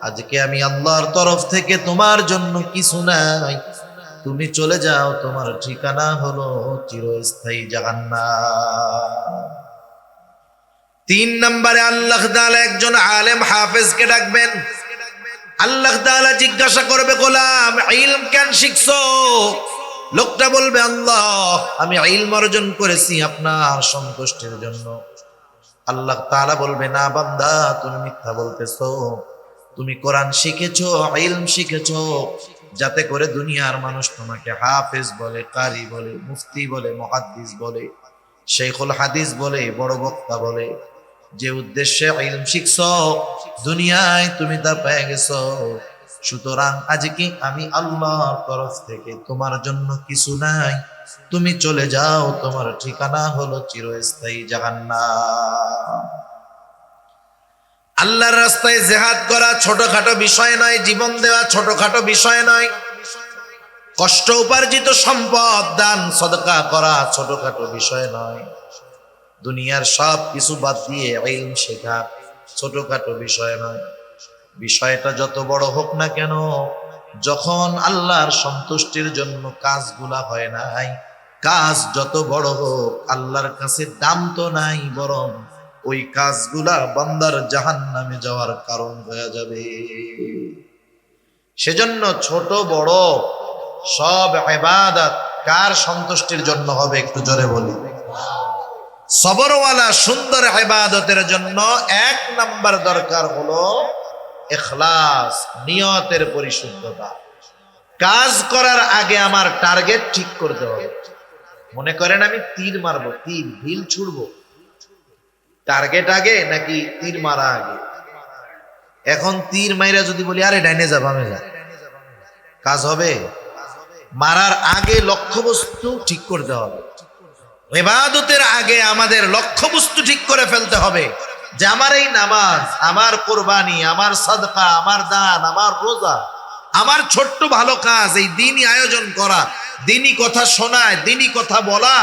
আজকে আমি আল্লাহর তরফ থেকে তোমার জন্য কিছু নাই, তুমি চলে যাও, তোমার ঠিকানা হলো চিরস্থায়ী জাহান্নাম। 3 নম্বরে আল্লাহ তাআলা একজন আলেম হাফেজকে ডাকবেন। আল্লাহ তাআলা জিজ্ঞাসা করবে গোলাম ইলম কেন শিখছো? লোকটা বলবে আল্লাহ আমি ইলম অর্জন করেছি আপনার সন্তুষ্টির জন্য। আল্লাহ তাআলা বলবে না বান্দা তুমি মিথ্যা বলতেছো, তুমি কোরআন শিখেছো, ইলম শিখেছো যাতে করে দুনিয়ার মানুষ তোমাকে হাফেজ বলে, কারি বলে, মুফতি বলে, মুহাদ্দিস বলে, শেখুল হাদিস বলে, বড় বক্তা বলে। যে উদ্দেশ্যে ইলম শিখছো দুনিয়ায় তুমি তা পেয়ে গেছো। সুতরাং আজকে আমি আল্লাহর তরফ থেকে তোমার জন্য কিছু নাই, তুমি চলে যাও, তোমার ঠিকানা হলো চিরস্থায়ী জাহান্নাম। আল্লাহর রাস্তায় জিহাদ করা ছোটখাটো বিষয় নয়, জীবন দেওয়া ছোটখাটো বিষয় নয়, কষ্ট উপার্জিত সম্পদ দান সদকা করা ছোটখাটো বিষয় নয়, দুনিয়ার সব কিছু বাদ দিয়ে ইলম শেখা ছোটখাটো বিষয় নয়। বিষয়টা যত বড় হোক না কেন, যখন আল্লাহর সন্তুষ্টির জন্য কাজগুলা হয় নাই, কাজ যত বড় হোক আল্লাহর কাছে দাম তো নাই, বরং ওই কাজগুলা বান্দার জাহান্নামে যাওয়ার কারণ হয়ে যাবে। সেজন্য ছোট বড় সব ইবাদত কার সন্তুষ্টির জন্য হবে একটু জোরে বলি। সবরওয়ালা সুন্দর ইবাদতের জন্য এক নাম্বার দরকার হলো ইখলাস, নিয়তের পরিশুদ্ধতা। কাজ করার আগে আমার টার্গেট ঠিক করতে হবে। মনে করেন আমি তীর মারবো, তীর ঢিল ছুড়বো, টার্গেট আগে নাকি তীর মারা আগে? এখন তীর মাইরা যদি বলি আরে ডাইনে যা বামে যা, কাজ হবে? মারার আগে লক্ষ্যবস্তু ঠিক করতে হবে। ইবাদতের আগে আমাদের লক্ষ্যবস্তু ঠিক করে ফেলতে হবে যে আমার এই নামাজ, আমার কোরবানি, আমার সাদকা, আমার দান, আমার রোজা, আমার ছোট্ট ভালো কাজ, এই দিনই আয়োজন করা, দিনই কথা শোনায়, দিনই কথা বলা,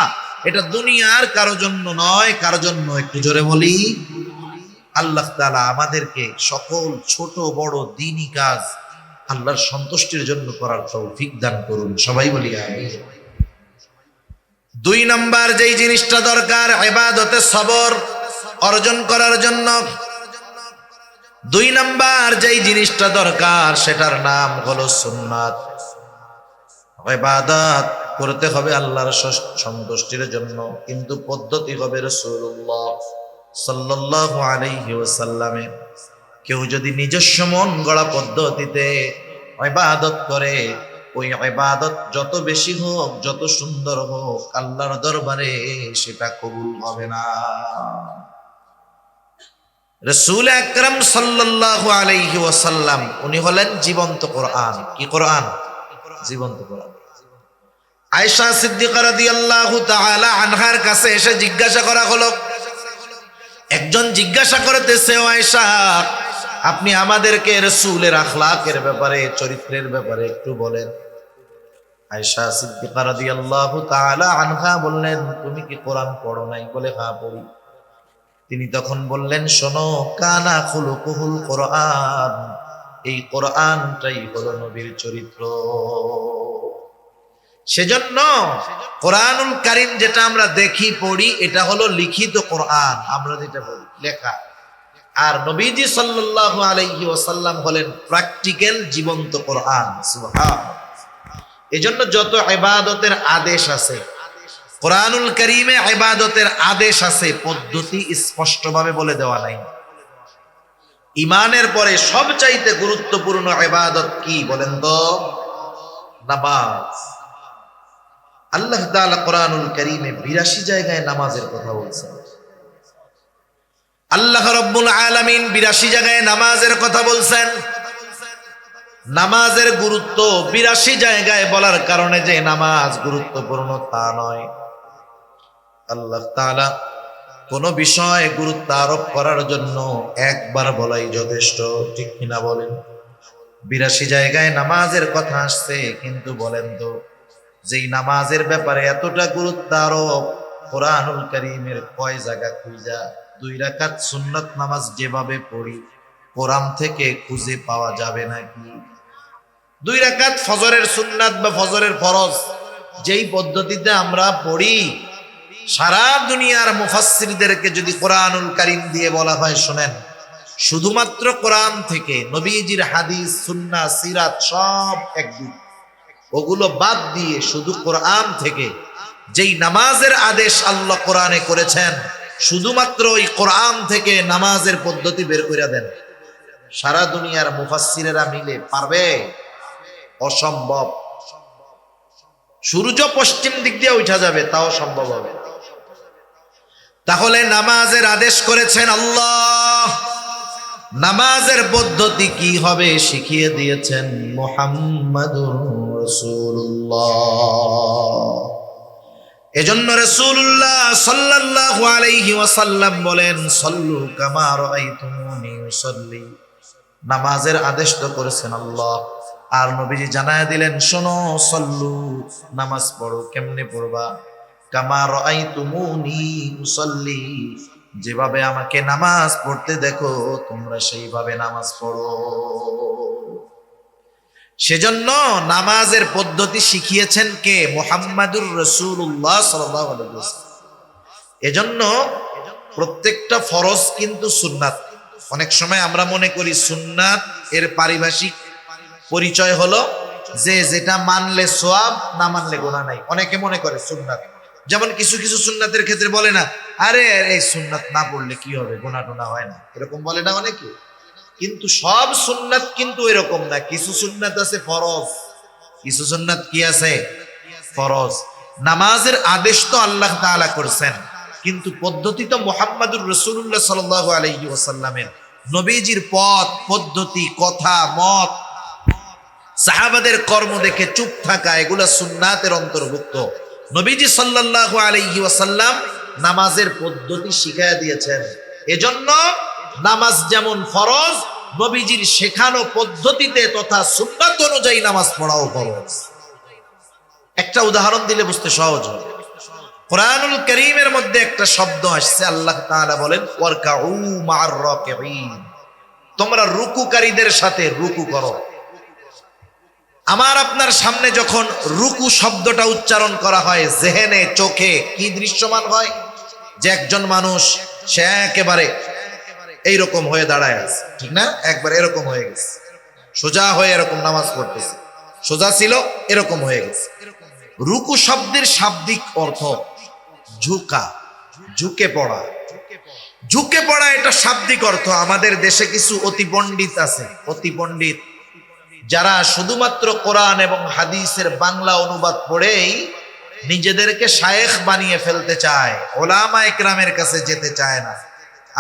এটা দুনিয়ার কারো জন্য নয়, কারো জন্য একটু জোরে বলি আল্লাহ তাআলা আমাদেরকে সকল ছোট বড় দিনই কাজ আল্লাহর সন্তুষ্টির জন্য করার তৌফিক দান করুন, সবাই বলি আমিন। দুই নাম্বার যেই জিনিসটা দরকার ইবাদতে সবর অর্জন করার জন্য, দুই নাম্বার যেই জিনিসটা দরকার সেটার নাম হলো সুন্নাত। ইবাদত করতে হবে আল্লাহর সন্তুষ্টির জন্য, কিন্তু পদ্ধতি হবে রাসূলুল্লাহ সাল্লাল্লাহু আলাইহি ওয়াসাল্লামের। কেউ যদি নিজস্ব মন গড়া পদ্ধতিতে ইবাদত করে, ওই ইবাদত যত বেশি হোক, যত সুন্দর হোক, আল্লাহর দরবারে সেটা কবুল হবে না। রাসূল আকরাম সাল্লাল্লাহু আলাইহি ওয়াসাল্লাম উনি হলেন জীবন্ত কোরআন। কি কোরআন? জীবন্ত কোরআন। আয়েশা সিদ্দিকা রাদিয়াল্লাহু তাআলা আনহার কাছে এসে জিজ্ঞাসা করা হলো, একজন জিজ্ঞাসা করতেছে, ও আয়েশা, আপনি আমাদেরকে রাসূলের আখলাকের ব্যাপারে, চরিত্রের ব্যাপারে একটু বলেন। আয়েশা সিদ্দিকা রাদিয়াল্লাহু তাআলা আনহা বললেন, তুমি কি কোরআন পড়ো নাই? বলে হ্যাঁ পড়ি। তিনি তখন বললেন, শোনো, কানা খুলুকুহুল কোরআন, এই কোরআনটাই হলো নবীর চরিত্র। সেজন্য কোরআনুল কারীম যেটা আমরা দেখি পড়ি, এটা হলো লিখিত কোরআন, আমরা যেটা বলি লেখা। আর নবীজি সাল্লাল্লাহু আলাইহি ওয়াসাল্লাম হলেন প্র্যাকটিক্যাল জীবন্ত কোরআন। সুবহানাল্লাহ। এজন্য যত ইবাদতের আদেশ আছে কোরআনুল কারীমে, ইবাদতের আদেশ আছে, পদ্ধতি স্পষ্টভাবে বলে দেওয়া নাই। ঈমানের পরে সবচাইতে গুরুত্বপূর্ণ ইবাদত কি বলেন তো? নামাজ। আল্লাহ তাআলা কোরআনুল কারীমে ৮২ জায়গায় নামাজের কথা বলছেন। আল্লাহ রাব্বুল আলামিন ৮২ জায়গায় নামাজের কথা বলছেন। নামাজের গুরুত্ব ৮২ জায়গায় বলার কারণে যে নামাজ গুরুত্বপূর্ণ তা নয়। আল্লাহ তাআলা কোন বিষয়ে গুরুত্ব আরোপ করার জন্য একবার বলাই যথেষ্ট, ঠিক কিনা বলেন? ৮২ জায়গায় নামাজের কথা আসছে, কিন্তু বলেন তো যেই নামাজের ব্যাপারে এতটা গুরুত্ব আরোপ, কোরআনুল কারীমের কয় জায়গা খুঁজা 2 রাকাত সুন্নাত নামাজ যেভাবে পড়ি কোরআন থেকে খুঁজে পাওয়া যাবে নাকি? 2 রাকাত ফজরের সুন্নাত বা ফজরের ফরজ যেই পদ্ধতিতে আমরা পড়ি, সারা দুনিয়ার মুফাসসিরদেরকে যদি কোরআনুল কারীম দিয়ে বলা হয়, শুনেন, শুধুমাত্র কোরআন থেকে নবীজির হাদিস, সুন্নাহ, সিরাত সব একদিক, ওগুলো বাদ দিয়ে শুধু কোরআন থেকে যেই নামাজের আদেশ আল্লাহ কোরআনে করেছেন, শুধুমাত্র ওই কোরআন থেকে নামাজের পদ্ধতি বের করে দেন, সারা দুনিয়ার মুফাসসিরেরা মিলে পারবে? অসম্ভব। সূর্য পশ্চিম দিক দিয়ে উঠা যাবে, তাও সম্ভব হবে। তাহলে নামাজের আদেশ করেছেন আল্লাহ, নামাজের পদ্ধতি কি হবে শিখিয়ে দিয়েছেন মুহাম্মাদুর রাসূলুল্লাহ। এজন্য রাসূলুল্লাহ সাল্লাল্লাহু আলাইহি ওয়াসাল্লাম বলেন, সল্লু কামা রাআইতুমুনি উসাল্লি। নামাজের আদেশ তো করেছেন আল্লাহ, আর নবীজি জানায় দিলেন, শোনো, সল্লু, নামাজ পড়ো। কেমনে পড়বা? কামা রাআইতুমুনি উসাল্লি, যেভাবে আমাকে নামাজ পড়তে দেখো তোমরা সেইভাবে নামাজ পড়ো। সেজন্য নামাজের পদ্ধতি শিখিয়েছেন কে? মুহাম্মাদুর রাসূলুল্লাহ সাল্লাল্লাহু আলাইহি ওয়াসাল্লাম। এজন্য প্রত্যেকটা ফরজ কিন্তু সুন্নাত। অনেক সময় আমরা মনে করি সুন্নাত এর পারিভাষিক পরিচয় হলো যে যেটা মানলে সওয়াব, না মানলে গুনাহ নাই। অনেকে মনে করে সুন্নাত, যেমন কিছু কিছু সুন্নাতের ক্ষেত্রে বলে না, আরে এই সুন্নাত না পড়লে কি হবে, গুনাহ টুনাহ হয় না, এরকম বলে না অনেকে। কিন্তু সব সুন্নাত কিন্তু এরকম না। কিছু সুন্নাত আছে ফরজ, কিছু সুন্নাত কি আছে? ফরজ। নামাজের আদেশ তো আল্লাহ তাআলা করেছেন, কিন্তু পদ্ধতি তো মুহাম্মাদুর রাসূলুল্লাহ সাল্লাল্লাহু আলাইহি ওয়াসাল্লামের। নবীজির পথ, পদ্ধতি, কথা, মত, সাহাবাদের কর্ম দেখে চুপ থাকা, এগুলা সুন্নাতের অন্তর্ভুক্ত। নবীজি সাল্লাল্লাহু আলাইহি ওয়াসাল্লাম নামাজের পদ্ধতি শিখায়া দিয়েছেন। এজন্য নামাজ যেমন ফরজ, নবীজির শেখানো পদ্ধতিতে তথা সুন্নাত অনুযায়ী নামাজ পড়াও ফরজ। একটা উদাহরণ দিলে বুঝতে সহজ হবে। কোরআনুল কারীমের মধ্যে একটা শব্দ আসছে, আল্লাহ তাআলা বলেন, ওয়ারকাউ মা'আর রাকিঈন, তোমরা রুকুকারীদের সাথে রুকু করো। আমার আপনার সামনে যখন রুকু শব্দটা উচ্চারণ করা হয়, জেহেনে, চোখে কি দৃশ্যমান হয়? যে একজন মানুষ সে একেবারে এইরকম হয়ে দাঁড়ায় আছে, ঠিক না? একবার এরকম হয়ে গেছে, সোজা হয়ে এরকম নামাজ পড়তেছে, সোজা ছিল এরকম হয়ে গেছে। রুকু শব্দের শাব্দিক অর্থ ঝুঁকা, ঝুঁকে পড়া। ঝুঁকে পড়া এটা শাব্দিক অর্থ। আমাদের দেশে কিছু অতি পণ্ডিত আছে, অতি পণ্ডিত, যারা শুধুমাত্র কোরআন এবং হাদিসের বাংলা অনুবাদ পড়েই নিজেদেরকে শায়েখ বানিয়ে ফেলতে চায়, ওলামা ইকরামের কাছে যেতে চায় না।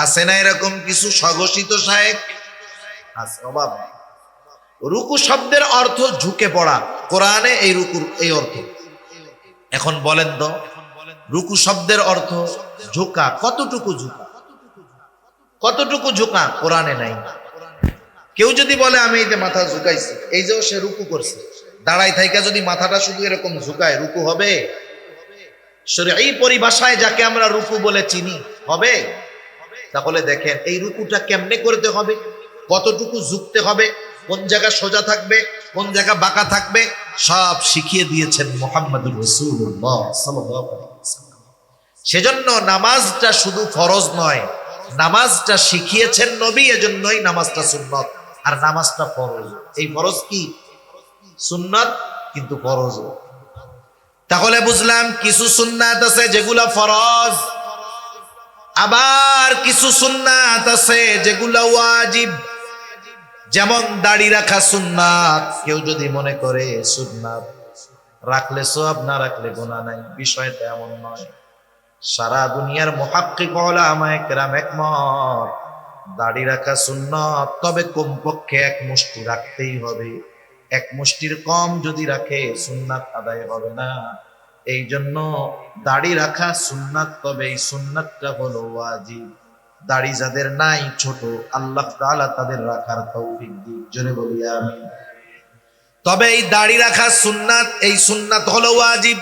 আছে না এরকম কিছু স্বঘোষিত শায়েখ? আছে, অভাব নেই। রুকু শব্দের অর্থ ঝুঁকে পড়া, কোরআনে এই রুকুর এই অর্থ। এখন বলেন তো, রুকু শব্দের অর্থ ঝুঁকা, কতটুকু ঝুঁকা? কতটুকু ঝুঁকা কোরআনে নাই। কেউ যদি বলে আমি এই যে মাথা ঝুঁকাইছি, এই যে সে রুকু করছে, দাঁড়াই থাইকা যদি মাথাটা শুধু এরকম ঝুঁকায়, রুকু হবে? শরঈ পরিভাষায় যাকে আমরা রুকু বলে চিনি, হবে? তাহলে দেখেন এই রুকুটা কেমনে করতে হবে, কতটুকু ঝুঁকতে হবে, কোন জায়গা সোজা থাকবে, কোন জায়গা বাঁকা থাকবে, সব শিখিয়ে দিয়েছেন মুহাম্মাদুর রাসূলুল্লাহ সাল্লাল্লাহু আলাইহি ওয়াসাল্লাম। সেজন্য নামাজটা শুধু ফরজ নয়, নামাজটা শিখিয়েছেন নবী, এজন্যই নামাজটা সুন্নাত আর নামাজটা ফরজ। এই ফরজ কি? সুন্নাত, কিন্তু ফরজ। তাহলে বুঝলাম কিছু সুন্নাত আছে যেগুলা ফরজ, আবার কিছু সুন্নাত আছে যেগুলা ওয়াজিব। যেমন দাড়ি রাখা সুন্নাত, কেউ যদি মনে করে সুন্নাত রাখলে সওয়াব, না রাখলে গুনাহ নাই, বিষয়টা এমন নয়। সারা দুনিয়ার মুহাক্কিক উলামায়ে কেরাম একমত, দাড়ি রাখা সুন্নাত, তবে কমপক্ষে এক মুষ্টি রাখতেই হবে। এক মুষ্টির কম যদি রাখে সুন্নাত আদায় হবে না। এই জন্য দাড়ি রাখা সুন্নাত, তবে এই সুন্নাতটা হলো ওয়াজিব। দাড়ি যাদের নাই, ছোট, আল্লাহ তাআলা তাদের রাখার তৌফিক দিক, জোরে বলি আমিন। তবে এই দাড়ি রাখা সুন্নাত, এই সুন্নাত হলো ওয়াজিব।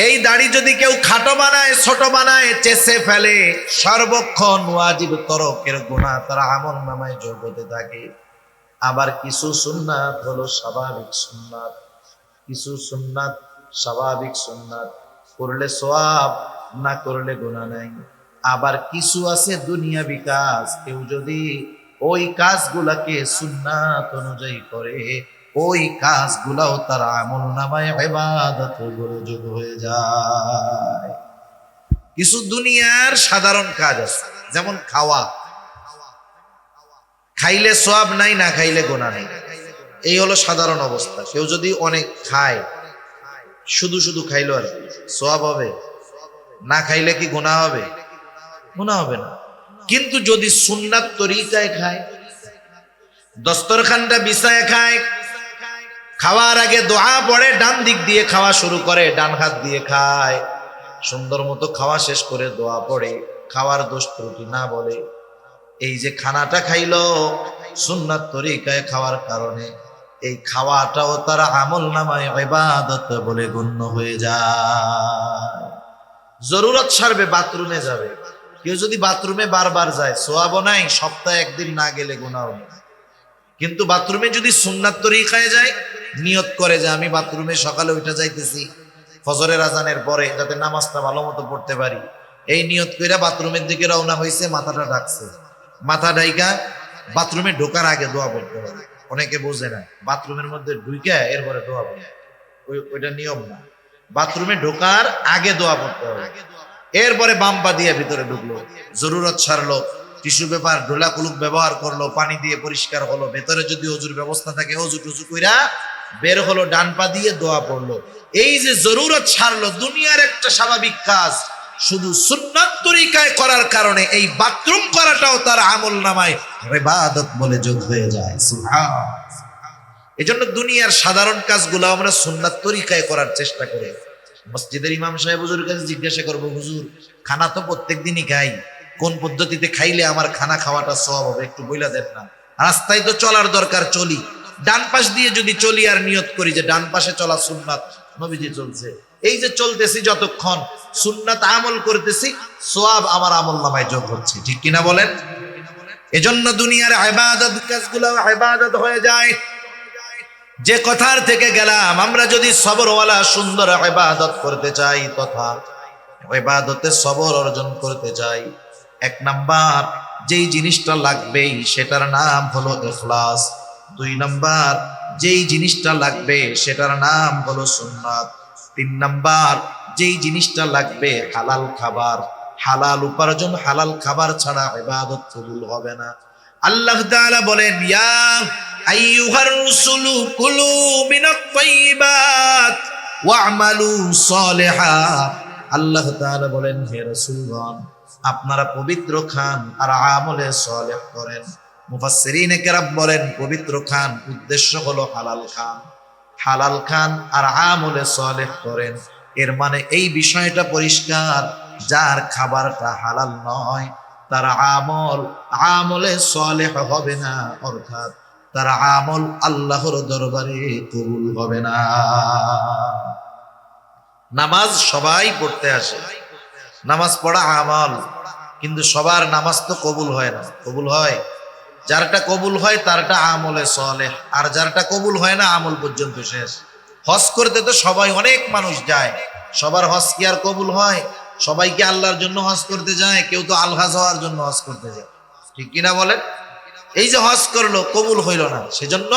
এই দাড়ি যদি কেউ খাটো বানায়, ছোট বানায়, চেঁচে ফেলে, সর্বক্ষণ ওয়াজিব তরকের গুনাহ তার আমলনামায় যোগ হতে থাকে। আবার কিছু সুন্নাত হলো স্বাভাবিক সুন্নাত, কিছু সুন্নাত স্বাভাবিক সুন্নাত, করলে সওয়াব, না করলে গুনাহ নাই। আবার কিছু আছে দুনিয়াবি কাজ, কেউ যদি ওই কাজগুলাকে সুন্নাত অনুযায়ী করে, ওই কাজগুলাও তার আমলনামায় ইবাদত যোগ হয়ে যায়। কিছু দুনিয়ার সাধারণ কাজ আছে, যেমন খাওয়া, খাইলে সওয়াব নাই, না খাইলে গুনাহ নাই, এই হলো সাধারণ অবস্থা। কেউ যদি অনেক খায়, শুধু শুধু খাইলো আর সওয়াব হবে? না খাইলে কি গুনাহ হবে? গুনাহ হবে না। কিন্তু যদি সুন্নাত তরিকায় খায়, দস্তরখানটা বিছায় খায়, খাওয়ার আগে দোয়া পড়ে, ডান দিক দিয়ে খাওয়া শুরু করে, ডান হাত দিয়ে খায়, সুন্দর মতো খাওয়া শেষ করে দোয়া পড়ে, খাওয়ার দোষ ত্রুটি না বলে, এই যে খানাটা খাইলো সুন্নাত তরিকায় খাওয়ার কারণে, এই খাওয়াটাও তার আমল নামায় ইবাদত বলে গণ্য হয়ে যায়। জরুরত সারবে, বাথরুমে যাবে, কেউ যদি বাথরুমে বারবার যায় সওয়াবও নাই, সপ্তাহে একদিন না গেলে গুনাহ নেই। কিন্তু বাথরুমে যদি সুন্নাত তরিকায় যায়, নিয়ত করে যে আমি বাথরুমে সকালে উঠে যাইতেছি ফজরের আজানের পরে, যাতে নামাজটা ভালো মতো পড়তে পারি, এই নিয়ত কইরা বাথরুমের দিকে রওনা হয়েছে, মাথাটা ঢাকছে, মাথা ঢাইকা বাথরুমে ঢোকার আগে দোয়া পড়তে হবে। অনেকে বোঝে না, বাথরুমের মধ্যে ঢুইকা এরপরে দোয়া পড়ে, ওইটা নিয়ম না। বাথরুমে ঢোকার আগে দোয়া পড়তে হবে, এরপরে বাম পা দিয়ে ভিতরে ঢুকলো, জরুরত ছাড়লো, টিস্যু পেপার ঢোলা কুলুক ব্যবহার করলো, পানি দিয়ে পরিষ্কার হলো, ভেতরে যদি অজুর ব্যবস্থা থাকে অজু টুজু কইরা বের হলো, ডান পা দিয়ে দোয়া পড়লো। এই যে জরুরত ছাড়লো, দুনিয়ার একটা স্বাভাবিক কাজ শুধু সুন্নাত তরিকায় করার কারণে এই বাথরুম করাটাও তার আমল নামায় ইবাদত বলে যোগ হয়ে যায়। সুবহান। এজন্য দুনিয়ার সাধারণ কাজগুলো আমরা সুন্নাত তরিকায় করার চেষ্টা করি। মসজিদের ইমাম সাহেব হুজুরের কাছে জিজ্ঞাসা করবো, হুজুর খানা তো প্রত্যেক দিনই খাই, কোন পদ্ধতিতে খাইলে আমার খানা খাওয়াটা সওয়াব হবে একটু বইলা দেন না। রাস্তায় তো চলার দরকার, চলি, ডান পাশ দিয়ে যদি চলি আর নিয়ত করি যে ডান পাশে চলা সুন্নাত, নবীজি চলছে, এই যে চলতেছি যতক্ষণ সুন্নাত আমল করতেছি, সওয়াব আমার আমল নামায় যোগ হচ্ছে, ঠিক কিনা বলেন? এজন্য দুনিয়ার ইবাদত কাজগুলো ইবাদত হয়ে যায়। যে কথার থেকে গেলাম, আমরা যদি সবরওয়ালা সুন্দর ইবাদত করতে চাই তথা ইবাদতে সবর অর্জন করতে চাই, এক নাম্বার যেই জিনিসটা লাগবেই সেটার নাম হলো ইখলাস। দুই নাম্বার যেই জিনিসটা লাগবে সেটার নাম হলো সুন্নাত। তিন নাম্বার যেই জিনিসটা লাগবে হালাল খাবার, হালাল উপার্জন, হালাল খাবার ছাড়া ইবাদত কবুল হবে না। আল্লাহ তাআলা বলেন, ইয়া আইয়ুহার রাসূলু কুলু মিনাত তাইয়্যিবাত ওয়া'মালু সালিহা। আল্লাহ তাআলা বলেন, হে রাসূলগণ, আপনারা পবিত্র খান আর আমলে সালেহ করেন। মুফাসসিরিনে কেরাম বলেন, পবিত্র খান উদ্দেশ্য হলো হালাল খান, হালাল খান আর আমলে সালেহ করেন। এর মানে এই বিষয়টা পরিষ্কার, যার খাবারটা হালাল নয় তার আমলে সালেহ হবে না, অর্থাৎ তার আমল আল্লাহর দরবারে কবুল হবে না। নামাজ সবাই পড়তে আসে, নামাজ পড়া আমল, কিন্তু সবার নামাজ তো কবুল হয় না। কবুল হয় যারটা কবুল হয় তারটা আমলে সালেহ, আর যারটা কবুল হয় না আমল পর্যন্ত শেষ। হজ করতে তো সবাই, অনেক মানুষ যায়, সবার হজ কি আর কবুল হয়? সবাই কি আল্লাহর জন্য হজ করতে যায়? কেউ তো আলহাজ হওয়ার জন্য হজ করতে যায়, ঠিক কিনা বলেন? এই যে হজ করলো, কবুল হইল না, সেজন্য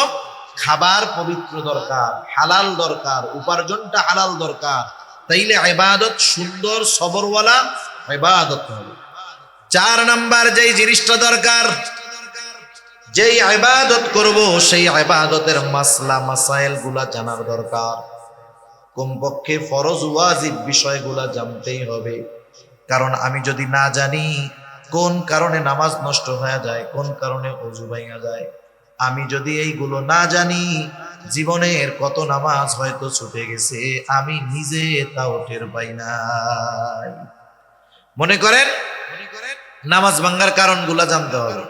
খাবার পবিত্র দরকার, হালাল দরকার, উপার্জনটা হালাল দরকার, তাইলে ইবাদত সুন্দর সবরওয়ালা ইবাদত হবে। চার নাম্বার যেই জিনিসটা দরকার, যেই ইবাদত করব সেই ইবাদতের মাসলা মাসাইল গুলা জানার দরকার। কমপক্ষে ফরজ ওয়াজিব বিষয়গুলা জানতেই হবে, কারণ আমি যদি না জানি কোন কারণে নামাজ নষ্ট হয়ে যায়, কোন কারণে ওযু ভাঙা যায়, আমি যদি এইগুলো না জানি, জীবনের কত নামাজ হয়তো ছুটে গেছে, আমি নিজে তাও টের পাই নাই। মনে করেন নামাজ ভাঙ্গার কারণগুলো জানতে হবে,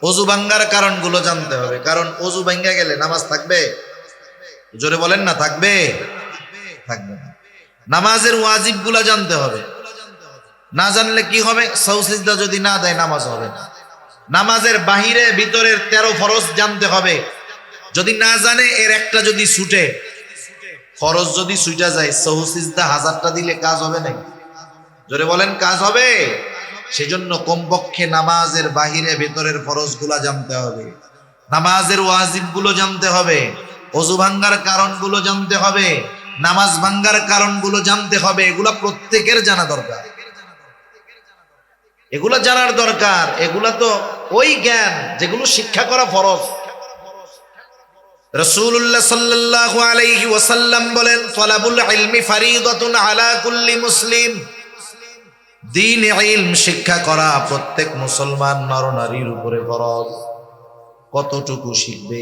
ওযু ভাঙ্গার কারণগুলো জানতে হবে, কারণ ওযু ভাঙ্গা গেলে নামাজ থাকবে? জোরে বলেন না, থাকবে? থাকবে না। নামাজের ওয়াজিবগুলো জানতে হবে, না জানলে কি হবে? সাজদা যদি না দেয় নামাজ হবে না। নামাজের বাহিরে ভিতরের 13 ফরজ জানতে হবে, যদি না জানে এর একটা যদি ছুটে, ফরজ যদি ছুটা যায়, সাজদা 1000টা দিলে কাজ হবে নাকি? জোরে বলেন, কাজ হবে? সেজন্য কমপক্ষে নামাজের বাহিরে ভেতরের ফরজগুলো জানতে হবে, নামাজের ওয়াজিবগুলো জানতে হবে, ওযু ভাঙ্গার কারণগুলো জানতে হবে, নামাজ ভাঙ্গার কারণগুলো জানতে হবে। এগুলা প্রত্যেকের জানা দরকার, এগুলা জানার দরকার। এগুলা তো ওই জ্ঞান যেগুলো শিক্ষা করা ফরজ। রাসূলুল্লাহ সাল্লাল্লাহু আলাইহি ওয়াসাল্লাম বলেন, তালাবুল ইলমি ফারিদাতুন আলা কুল্লি মুসলিম। দ্বীন ইলম শিক্ষা করা প্রত্যেক মুসলমান নরনারীর উপরে ফরজ। কতটুকু শিখবে?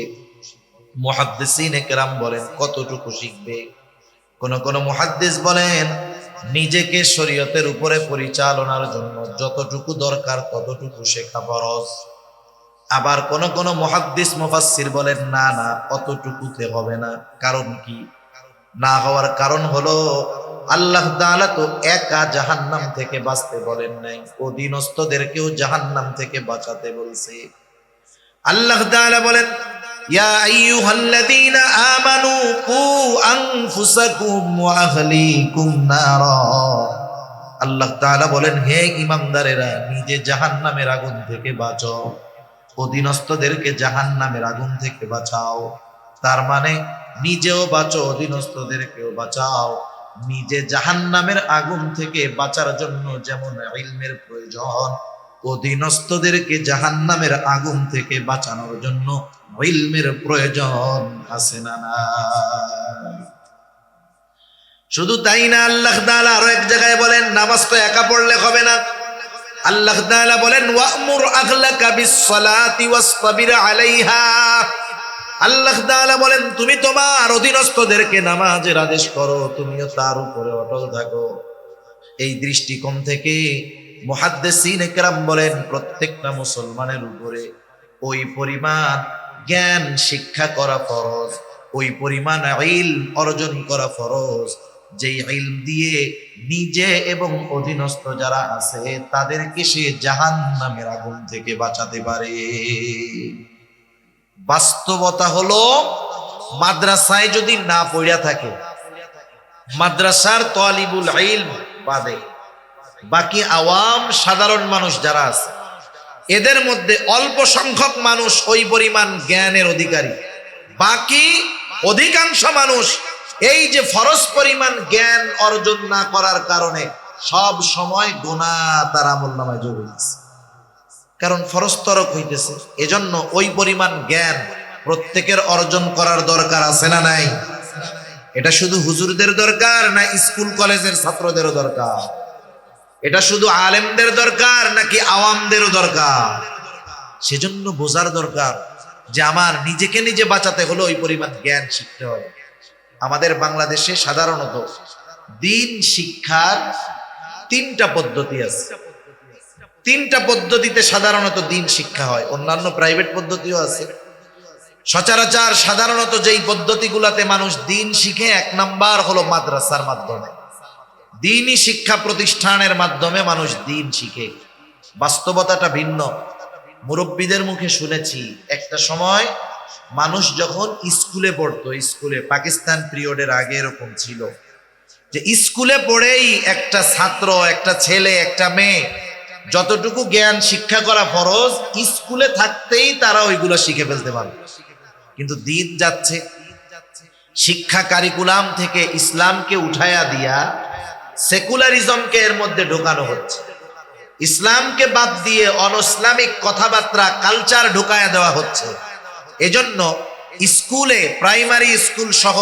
মুহাদ্দিসিনে কেরাম বলেন কতটুকু শিখবে। কোন কোন মুহাদ্দিস বলেন নিজেকে শরীয়তের উপরে পরিচালনার জন্য যতটুকু দরকার ততটুকু শেখা ফরজ। আবার কোন কোন মুহাদ্দিস মুফাসসির বলেন না না, অতটুকুতে হবে না। কারণ কি? না হওয়ার কারণ হলো আল্লাহ তাআলা তো একা জাহান্নাম থেকে বাঁচতে বলেন নাই, অধীনস্থদেরকেও জাহান্নাম থেকে বাঁচাতে বলছে। আল্লাহ তাআলা বলেন ইয়া আইয়ুহাল্লাযীনা আমানু কু আনফুসাকুম ওয়া আহলিকুম নারা। আল্লাহ তাআলা বলেন হে ঈমানদারেরা, নিজে জাহান্নামের আগুন থেকে বাঁচো, অধীনস্থদেরকে জাহান্নামের আগুন থেকে বাঁচাও। তার মানে নিজেও বাঁচো, অধীনস্থদেরকেও বাঁচাও। নিজে জাহান্নামের আগুন থেকে বাঁচার জন্য যেমন ইলমের প্রয়োজন, অধীনস্থদেরকে জাহান্নামের আগুন থেকে বাঁচানোর জন্য ইলমের প্রয়োজন আছে না না? শুধু তাই না, আল্লাহ তাআলা আরো এক জায়গায় বলেন নামাজ তো একা পড়লে হবে না। আল্লাহ তাআলা বলেন ওয়া'মুর আহলাকা বিস-সালাতি ওয়াসতাবির আলাইহা। আল্লাহ তাআলা বলেন তুমি তোমার অধীনস্থদেরকে নামাজের আদেশ করো, তুমিও তার উপরে অটল থাকো। এই দৃষ্টিকোণ থেকে মুহাদ্দিসিনে কেরাম বলেন প্রত্যেকটা মুসলমানের উপরে ওই পরিমাণ জ্ঞান শিক্ষা করা ফরজ, ওই পরিমাণ ইলম অর্জন করা ফরজ, যেই ইলম দিয়ে নিজে এবং অধীনস্থ যারা আছে তাদেরকে সে জাহান্নামের আগুন থেকে বাঁচাতে পারে। বাস্তবতা হলো মাদ্রাসায় যদি না পড়া থাকে, মাদ্রাসার তালিবুল ইলম বাদে বাকি আওয়াম সাধারণ মানুষ যারা আছে এদের মধ্যে অল্প সংখ্যক মানুষ ওই পরিমাণ জ্ঞানের অধিকারী। বাকি অধিকাংশ মানুষ এই যে ফরজ পরিমাণ জ্ঞান অর্জন না করার কারণে সব সময় গুনাহ তার আমলনামায় যোগ হইতেছে, কারণ ফরজ তরক হইতেছে। এজন্য ওই পরিমাণ জ্ঞান প্রত্যেকের অর্জন করার দরকার আছে না নাই? এটা শুধু হুজুরদের দরকার না স্কুল কলেজের ছাত্রদেরও দরকার? এটা শুধু আলেমদের দরকার নাকি আওয়ামদেরও দরকার? সেজন্য বোঝার দরকার যে আমার নিজেকে নিজে বাঁচাতে হলে ওই পরিমাণ জ্ঞান শিখতে হবে। আমাদের বাংলাদেশে সাধারণত দ্বীন শিক্ষার তিনটা পদ্ধতি আছে। তিনটা পদ্ধতিতে সাধারণত দ্বীন শিক্ষা হয়, অন্যান্য প্রাইভেট পদ্ধতিও আছে। সচরাচর সাধারণত যেই পদ্ধতিগুলোতে মানুষ দ্বীন শিখে, এক নাম্বার হলো মাদ্রাসার মাধ্যমে, দ্বীনি শিক্ষা প্রতিষ্ঠানের মাধ্যমে মানুষ দ্বীন শিখে। বাস্তবতাটা ভিন্ন। মুরব্বীদের মুখে শুনেছি একটা সময় মানুষ যখন স্কুলে পড়তো, স্কুলে পাকিস্তান পিরিয়ডের আগে এরকম ছিল যে স্কুলে পড়েই একটা ছাত্র, একটা ছেলে, একটা মেয়ে যতটুকু জ্ঞান শিক্ষা করা ফরজ, স্কুলে থাকতেই তারা ওইগুলো শিখে ফেলতে পারে। কিন্তু দিন যাচ্ছে, শিক্ষা কারিকুলাম থেকে ইসলামকে উঠায়া দিয়া সেকুলারিজমকে এর মধ্যে ঢোকানো হচ্ছে। ইসলামকে বাদ দিয়ে অনইসলামিক কথাবার্তা, কালচার ঢোকায়া দেওয়া হচ্ছে। এজন্য স্কুলে, প্রাইমারি স্কুল সহ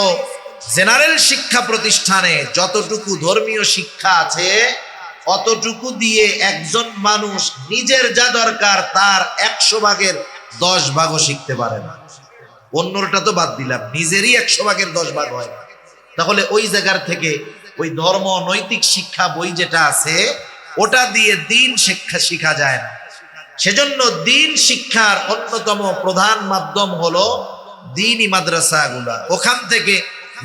জেনারেল শিক্ষা প্রতিষ্ঠানে যতটুকু ধর্মীয় শিক্ষা আছে অতটুকু দিয়ে একজন মানুষ নিজের যা দরকার তার 100 ভাগের 10 ভাগও শিখতে পারে না। অন্যটা তো বাদ দিলাম, নিজেরই 100 ভাগের 10 ভাগ হয় না। তাহলে ওই জায়গার থেকে ওই ধর্ম নৈতিক শিক্ষা বই যেটা আছে ওটা দিয়ে দ্বীন শিক্ষা শিখা যায় না। সেজন্য দ্বীন শিক্ষার অন্যতম প্রধান মাধ্যম হলো দ্বীনি মাদ্রাসাগুলা। ওখান থেকে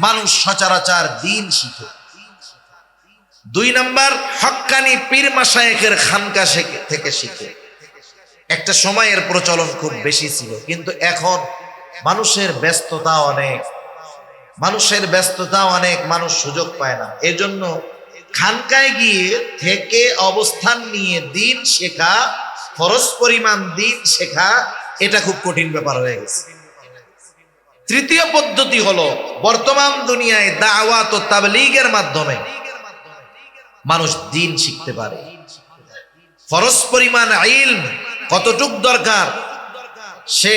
মানুষ সচরাচর দ্বীন শিখে। 2 নাম্বার, হক্কানি পীর মাশায়েখের খানকা থেকে শিখে। একটা সময়ের প্রচলন খুব বেশি ছিল, কিন্তু এখন মানুষের ব্যস্ততা অনেক, মানুষ সুযোগ পায় না। এজন্য খানকায় গিয়ে থেকে অবস্থান নিয়ে দ্বীন শেখা, ফরজ পরিমাণ দ্বীন শেখা, এটা খুব কঠিন ব্যাপার হয়ে গেছে। তৃতীয় পদ্ধতি হলো বর্তমান দুনিয়ায় দাওয়াত ও তাবলীগের মাধ্যমে মানুষ দ্বীন শিখতে পারে। ফরজ পরিমাণ ইলম কতটুক দরকার সে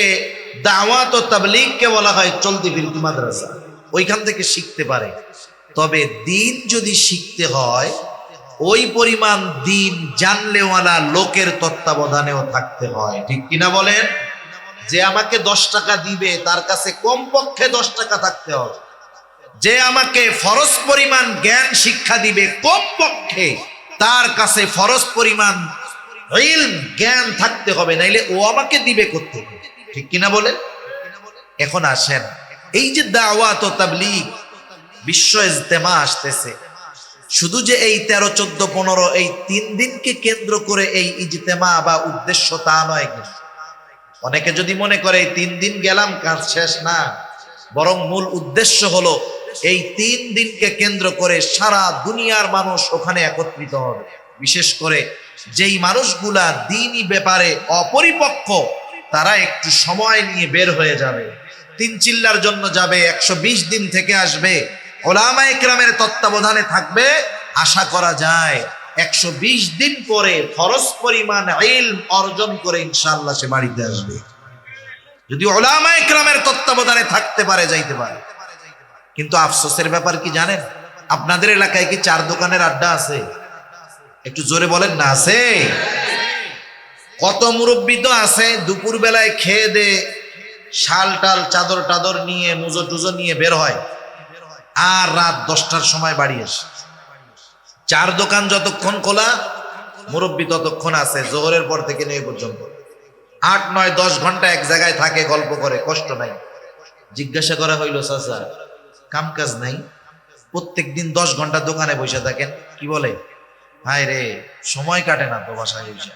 দাওয়াত ও তাবলীগকে বলা হয় চলতি ফিরতি মাদ্রাসা, ওইখান থেকে শিখতে পারে। তবে দ্বীন যদি শিখতে হয় ওই পরিমাণ দিন জানলেওয়ালা লোকের তত্ত্বাবধানেও থাকতে হয়। ঠিক কিনা বলেন? যে আমাকে 10 টাকা দিবে তার কাছে কমপক্ষে 10 টাকা থাকতে হবে। যে আমাকে ফরজ পরিমাণ জ্ঞান শিক্ষা দিবে কমপক্ষে তার কাছে ফরজ পরিমাণ ইলম জ্ঞান থাকতে হবে, নাইলে ও আমাকে দিবে করতে। ঠিক কিনা বলেন? এখন আসেন, এই যে দাওয়াত ও তাবলীগ বিশ্ব ইজতেমা আসতেছে, শুধু যে এই 13, 14, 15 এই 3 দিনকে কেন্দ্র করে এই ইজতেমা বা উদ্দেশ্য তা নয়। কিন্তু অনেকে যদি মনে করে এই 3 দিন গেলাম কাজ শেষ, না, বরং মূল উদ্দেশ্য হলো এই 3 দিনকে কেন্দ্র করে সারা দুনিয়ার মানুষ ওখানে একত্রিত হবে। বিশেষ করে যেই মানুষগুলা দ্বীনি ব্যাপারে অপরিপক্ক তারা একটু সময় নিয়ে বের হয়ে যাবে, 3 চিল্লার জন্য যাবে, 120 দিন থেকে আসবে, উলামায়ে কেরামের তত্ত্বাবধানে থাকবে। আশা করা যায় 120 দিন পরে ফরজ পরিমাণ ইলম অর্জন করে ইনশাআল্লাহ সে বাড়িতে আসবে, যদি উলামায়ে কেরামের তত্ত্বাবধানে থাকতে পারে, যাইতে পারে। কিন্তু আফসোসের ব্যাপার কি জানেন? আপনাদের এলাকায় কি 4 দোকানের আড্ডা আছে? একটু জোরে বলেন না, আছে? কত মুরব্বি তো আছে দুপুর বেলায় খেয়ে দে শাল টাল চাদর টাদর নিয়ে মুজো টুজো নিয়ে বের হয়, আর রাত 10টার সময় বাড়ি আসে। 4 দোকান যতক্ষণ খোলা মুরব্বি ততক্ষণ আছে, জোহরের পর থেকে নিয়ে পর্যন্ত 8, 9, 10 ঘন্টা এক জায়গায় থাকে, গল্প করে, কষ্ট নাই। জিজ্ঞাসা করা হইল, চাচা কাম কাজ নাই, প্রত্যেকদিন 10 ঘন্টা দোকানে বসে থাকেন, কি বলে? হায় রে, সময় কাটে না তো বাসায় বসে,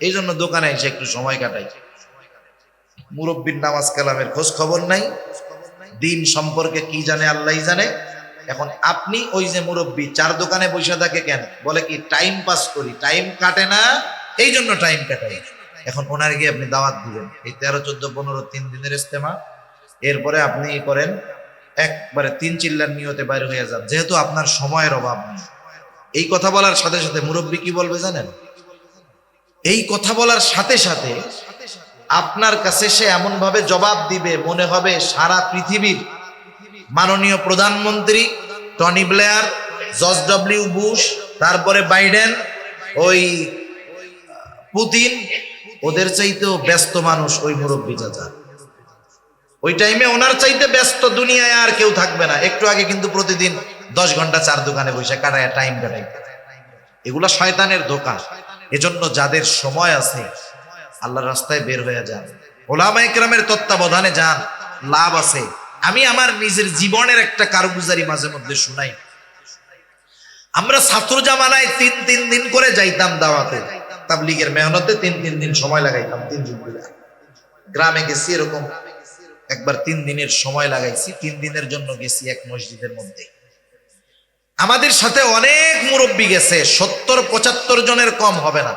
এই জন্য দোকানে এসে একটু সময় কাটাই। মুরব্বির নামাজ কালামের খোঁজ খবর নাই, দিন সম্পর্কে কি জানে আল্লাহই জানে। এখন আপনি ওই যে মুরব্বি 4 দোকানে বসে থাকে কেন? বলে কি টাইম পাস করি, টাইম কাটে না, এই জন্য টাইম কাটাই। এখন ওনার গিয়ে আপনি দাওয়াত দিবেন, এই 13, 14, 15 3 দিনের ইজতেমা, এরপরে আপনি করেন একবারে 3 চিল্লার নিয়তে বাইরে হয়ে যান, যেহেতু আপনার সময়ের অভাব নেই। এই কথা বলার সাথে সাথে মুরব্বি কি বলবে জানেন? এই কথা বলার সাথে সাথে আপনার কাছে সে এমন ভাবে জবাব দিবে, মনে হবে সারা পৃথিবীর মাননীয় প্রধানমন্ত্রী Tony Blair, George W Bush, তারপরে বাইডেন, ওই পুতিন, ওদের চাইতেও ব্যস্ত মানুষ ওই মুরব্বি চাচা। ওই টাইমে ওনার চাইতে ব্যস্ত দুনিয়ায় আর কেউ থাকবে না। একটু আগে কিন্তু প্রতিদিন 10 ঘন্টা 4 দোকানে বসে কাটায় টাইম কাটাই। এগুলা শয়তানের ধোঁকা। এজন্য যাদের সময় আছে আল্লাহর রাস্তায় বের হয়ে যান, উলামায়ে কেরামের তত্ত্বাবধানে যান, লাভ আছে। আমি আমার নিজের জীবনের একটা কারগুজারি মাঝে মধ্যে শুনাই। আমরা ছাত্র জামানায় 3 দিন করে যাইতাম দাওয়াতে, তাবলীগের মেহনতে 3 দিন সময় লাগাইতাম। 3 দিন গ্রামে গেছি, এরকম একবার 3 দিনের সময় লাগাইছি। 3 দিনের জন্য গেছি এক মসজিদের মধ্যে। আমাদের সাথে অনেক মুরব্বি গেছে, 70-75 জনের কম হবে না।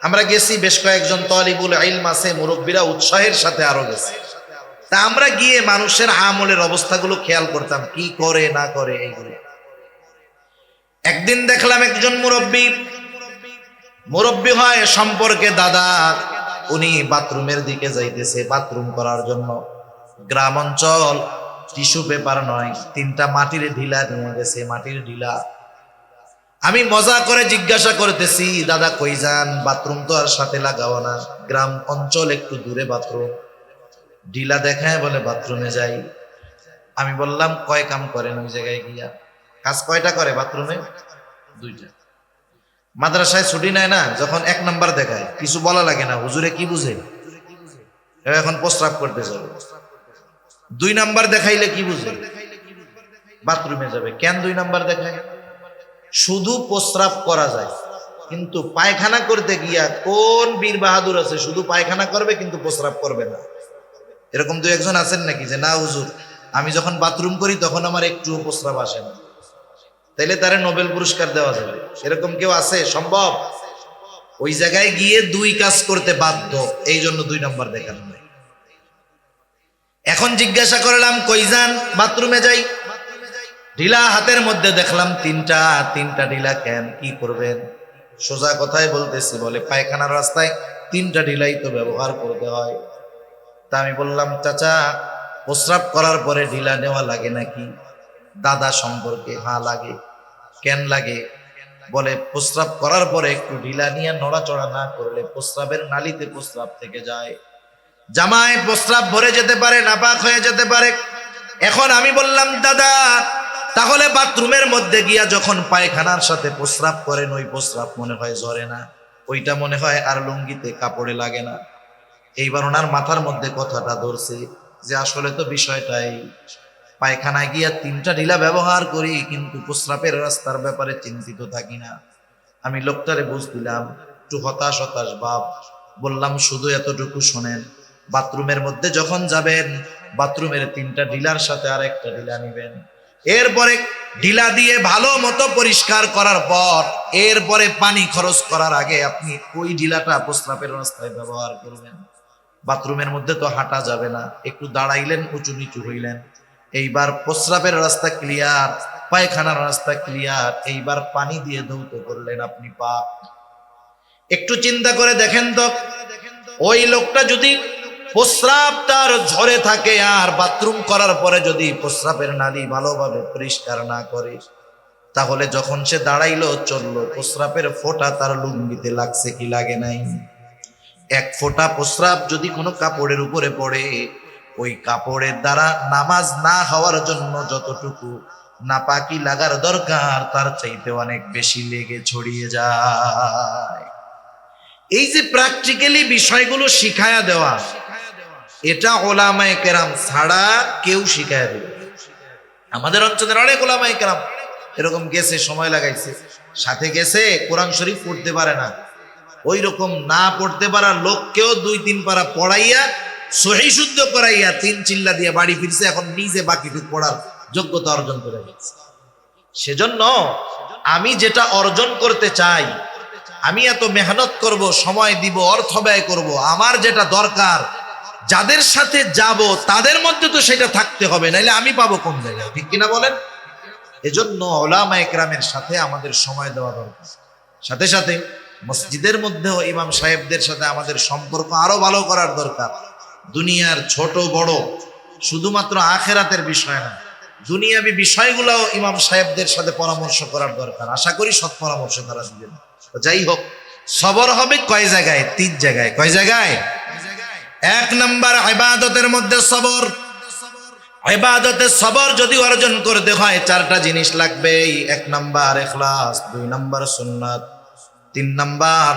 আমরা গেছি, বেশ কয়েকজন তালিবুল ইলম আছে, মুরব্বিরা উৎসাহের সাথে আরো গেছে। তা আমরা গিয়ে মানুষের আমলের অবস্থাগুলো খেয়াল করতাম, কি করে না করে এইগুলো। একদিন দেখলাম একজন মুরব্বি হয় সম্পর্কে দাদা, উনি বাথরুমের দিকে যাইতেছে বাথরুম করার জন্য। গ্রাম অঞ্চল, টিস্যু পেপার নয়, 3টা মাটির ঢিলা নিয়ে গেছে, মাটির ঢিলা। আমি মজা করে জিজ্ঞাসা করতেছি, দাদা কই যান? বাথরুম তো আর সাথে লাগাও না, গ্রাম অঞ্চল, একটু দূরে বাথরুম। ঢিলা দেখায় বলে বাথরুমে যাই। আমি বললাম কয় কাম করেন ওই জায়গায় গিয়া? কাজ কয়টা করে বাথরুমে? 2টা। মাদ্রাসায় ছুটি নেয় না, যখন 1 নাম্বার দেখায় কিছু বলা লাগে না, হুজুরে কি বুঝে, এখন প্রস্রাব করতে যাবে। 2 নাম্বার দেখাইলে কি বুঝে? বাথরুমে যাবে। কেন 2 নাম্বার দেখায়? শুধু প্রস্রাব করা যায়, কিন্তু পায়খানা করতে গিয়া কোন বীর বাহাদুর আছে শুধু পায়খানা করবে কিন্তু প্রস্রাব করবে না? এরকম 2-1 জন আছেন নাকি যে না হুজুর আমি যখন বাথরুম করি তখন আমার একটু প্রস্রাব আসে না? তাইলে তারে নোবেল পুরস্কার দেওয়া যাবে। এরকম কেউ আছে? সম্ভব? ওই জায়গায় গিয়ে 2 কাজ করতে বাধ্য, এই জন্য 2 নাম্বার দেখানো হয়। এখন জিজ্ঞাসা করলাম কই যান? বাথরুমে যাই। ঢিলা হাতের মধ্যে দেখলাম 3টা ঢিলা। কেন, কি করবেন? সোজা কথাই বলতেছি, বলে পায়খানার রাস্তায় 3টা ঢিলাই তো ব্যবহার করতে হয়। তা আমি বললাম চাচা প্রস্রাব করার পরে ঢিলা নেওয়া লাগে নাকি? দাদা সম্পর্কে, হ্যাঁ লাগে। কেন লাগে? বলে প্রস্রাব করার পরে একটু ঢিলা নিয়ে নড়াচড়া না করলে প্রস্রাবের নালীতে প্রস্রাব থেকে যায়, জামায় প্রস্রাব ভরে যেতে পারে, নাপাক হয়ে যেতে পারে। এখন আমি বললাম, দাদা তাহলে বাথরুমের মধ্যে গিয়া যখন পায়খানার সাথে প্রস্রাব করেন, ওই প্রস্রাব মনে হয় ঝরে না, ওইটা মনে হয় আর লুঙ্গিতে কাপড়ে লাগে না। এইবার ওনার মাথার মধ্যে কথাটা ধরছে যে আসলে তো বিষয়টাই, পায়খানায় গিয়া 3টা ঢিলা ব্যবহার করি কিন্তু প্রস্রাবের রাস্তার ব্যাপারে চিন্তিত থাকি না। আমি লোকটারে বুঝ দিলাম, একটু হতাশ হতাশ ভাব। বললাম শুধু এতটুকু শোনেন, বাথরুমের মধ্যে যখন যাবেন বাথরুমের 3টা ঢিলার সাথে আর একটা ঢিলা নিবেন, এরপরে ঢিলা দিয়ে ভালো মতো পরিষ্কার করার পর এরপরে পানি খরচ করার আগে আপনি ওই ঢিলাটা প্রস্রাবের রাস্তায় ব্যবহার করবেন। বাথরুমের মধ্যে তো হাঁটা যাবে না, একটু দাঁড়াইলেন, উঁচু নিচু হইলেন, এইবার প্রস্রাবের রাস্তা ক্লিয়ার, পায়খানার রাস্তা ক্লিয়ার, এইবার পানি দিয়ে ধৌত করলেন আপনি পা। একটু চিন্তা করে দেখেন তো, ওই লোকটা যদি প্রস্রাব তার ঝরে থাকে আর বাথরুম করার পরে যদি প্রস্রাবের নালী ভালোভাবে পরিষ্কার না করে, তাহলে যখন সে দাঁড়াইলো চললো, প্রস্রাবের ফোঁটা তার লুঙ্গিতে লাগছে কি লাগে নাই? এক ফোঁটা প্রস্রাব যদি কোনো কাপড়ের উপরে পড়ে, ওই কাপড়ের দ্বারা নামাজ না হওয়ার জন্য যতটুকু নাপাকি লাগার দরকার তার চাইতে অনেক বেশি লেগে ছড়িয়ে যায়। এই যে প্র্যাকটিক্যালি বিষয়গুলো শিখায়া দেওয়া, এটা ওলামায়ে কেরাম ছাড়া কেউ শিখায়া দেবে। আমাদের অঞ্চলের অনেক ওলামায়ে কেরাম এরকম গেছে, সময় লাগাইছে, সাথে গেছে, কোরআন শরীফ পড়তে পারে না, ওই রকম না পড়তে পারা লোককেও 2-3 পারা পড়াইয়া সহি শুদ্ধ করাইয়া 3 চিল্লা দিয়ে বাড়ি ফিরছে, এখন নিজে বাকিটুকু পড়ার যোগ্যতা অর্জন করে গেছে। সেজন্য আমি যেটা অর্জন করতে চাই, আমি এত মেহনত করব, সময় দিব, অর্থ ব্যয় করব, আমার যেটা দরকার, যাদের সাথে যাব তাদের মধ্যে তো সেটা থাকতে হবে, নাইলে আমি পাবো কোন জায়গায়? ঠিক কিনা বলেন? এজন্য উলামায়ে কেরামের সাথে আমাদের সময় দেওয়া দরকার। সাথে সাথে মসজিদের মধ্যেও ইমাম সাহেবদের সাথে আমাদের সম্পর্ক আরো ভালো করার দরকার। দুনিয়ার ছোট বড় শুধুমাত্র আখেরাতের বিষয় না, দুনিয়াবী বিষয়গুলোও ইমাম সাহেবদের সাথে পরামর্শ করার দরকার। আশা করি সৎ পরামর্শ তারা দিবেন। যাই হোক, সবর হবে কয় জায়গায়? 3 জায়গায়। কয় জায়গায়? 1 নাম্বার ইবাদতের মধ্যে সবর। ইবাদতে সবর যদি অর্জন করতে হয় 4টা জিনিস লাগবে। 1 নাম্বার ইখলাস, 2 নাম্বার সুন্নাত, 3 নাম্বার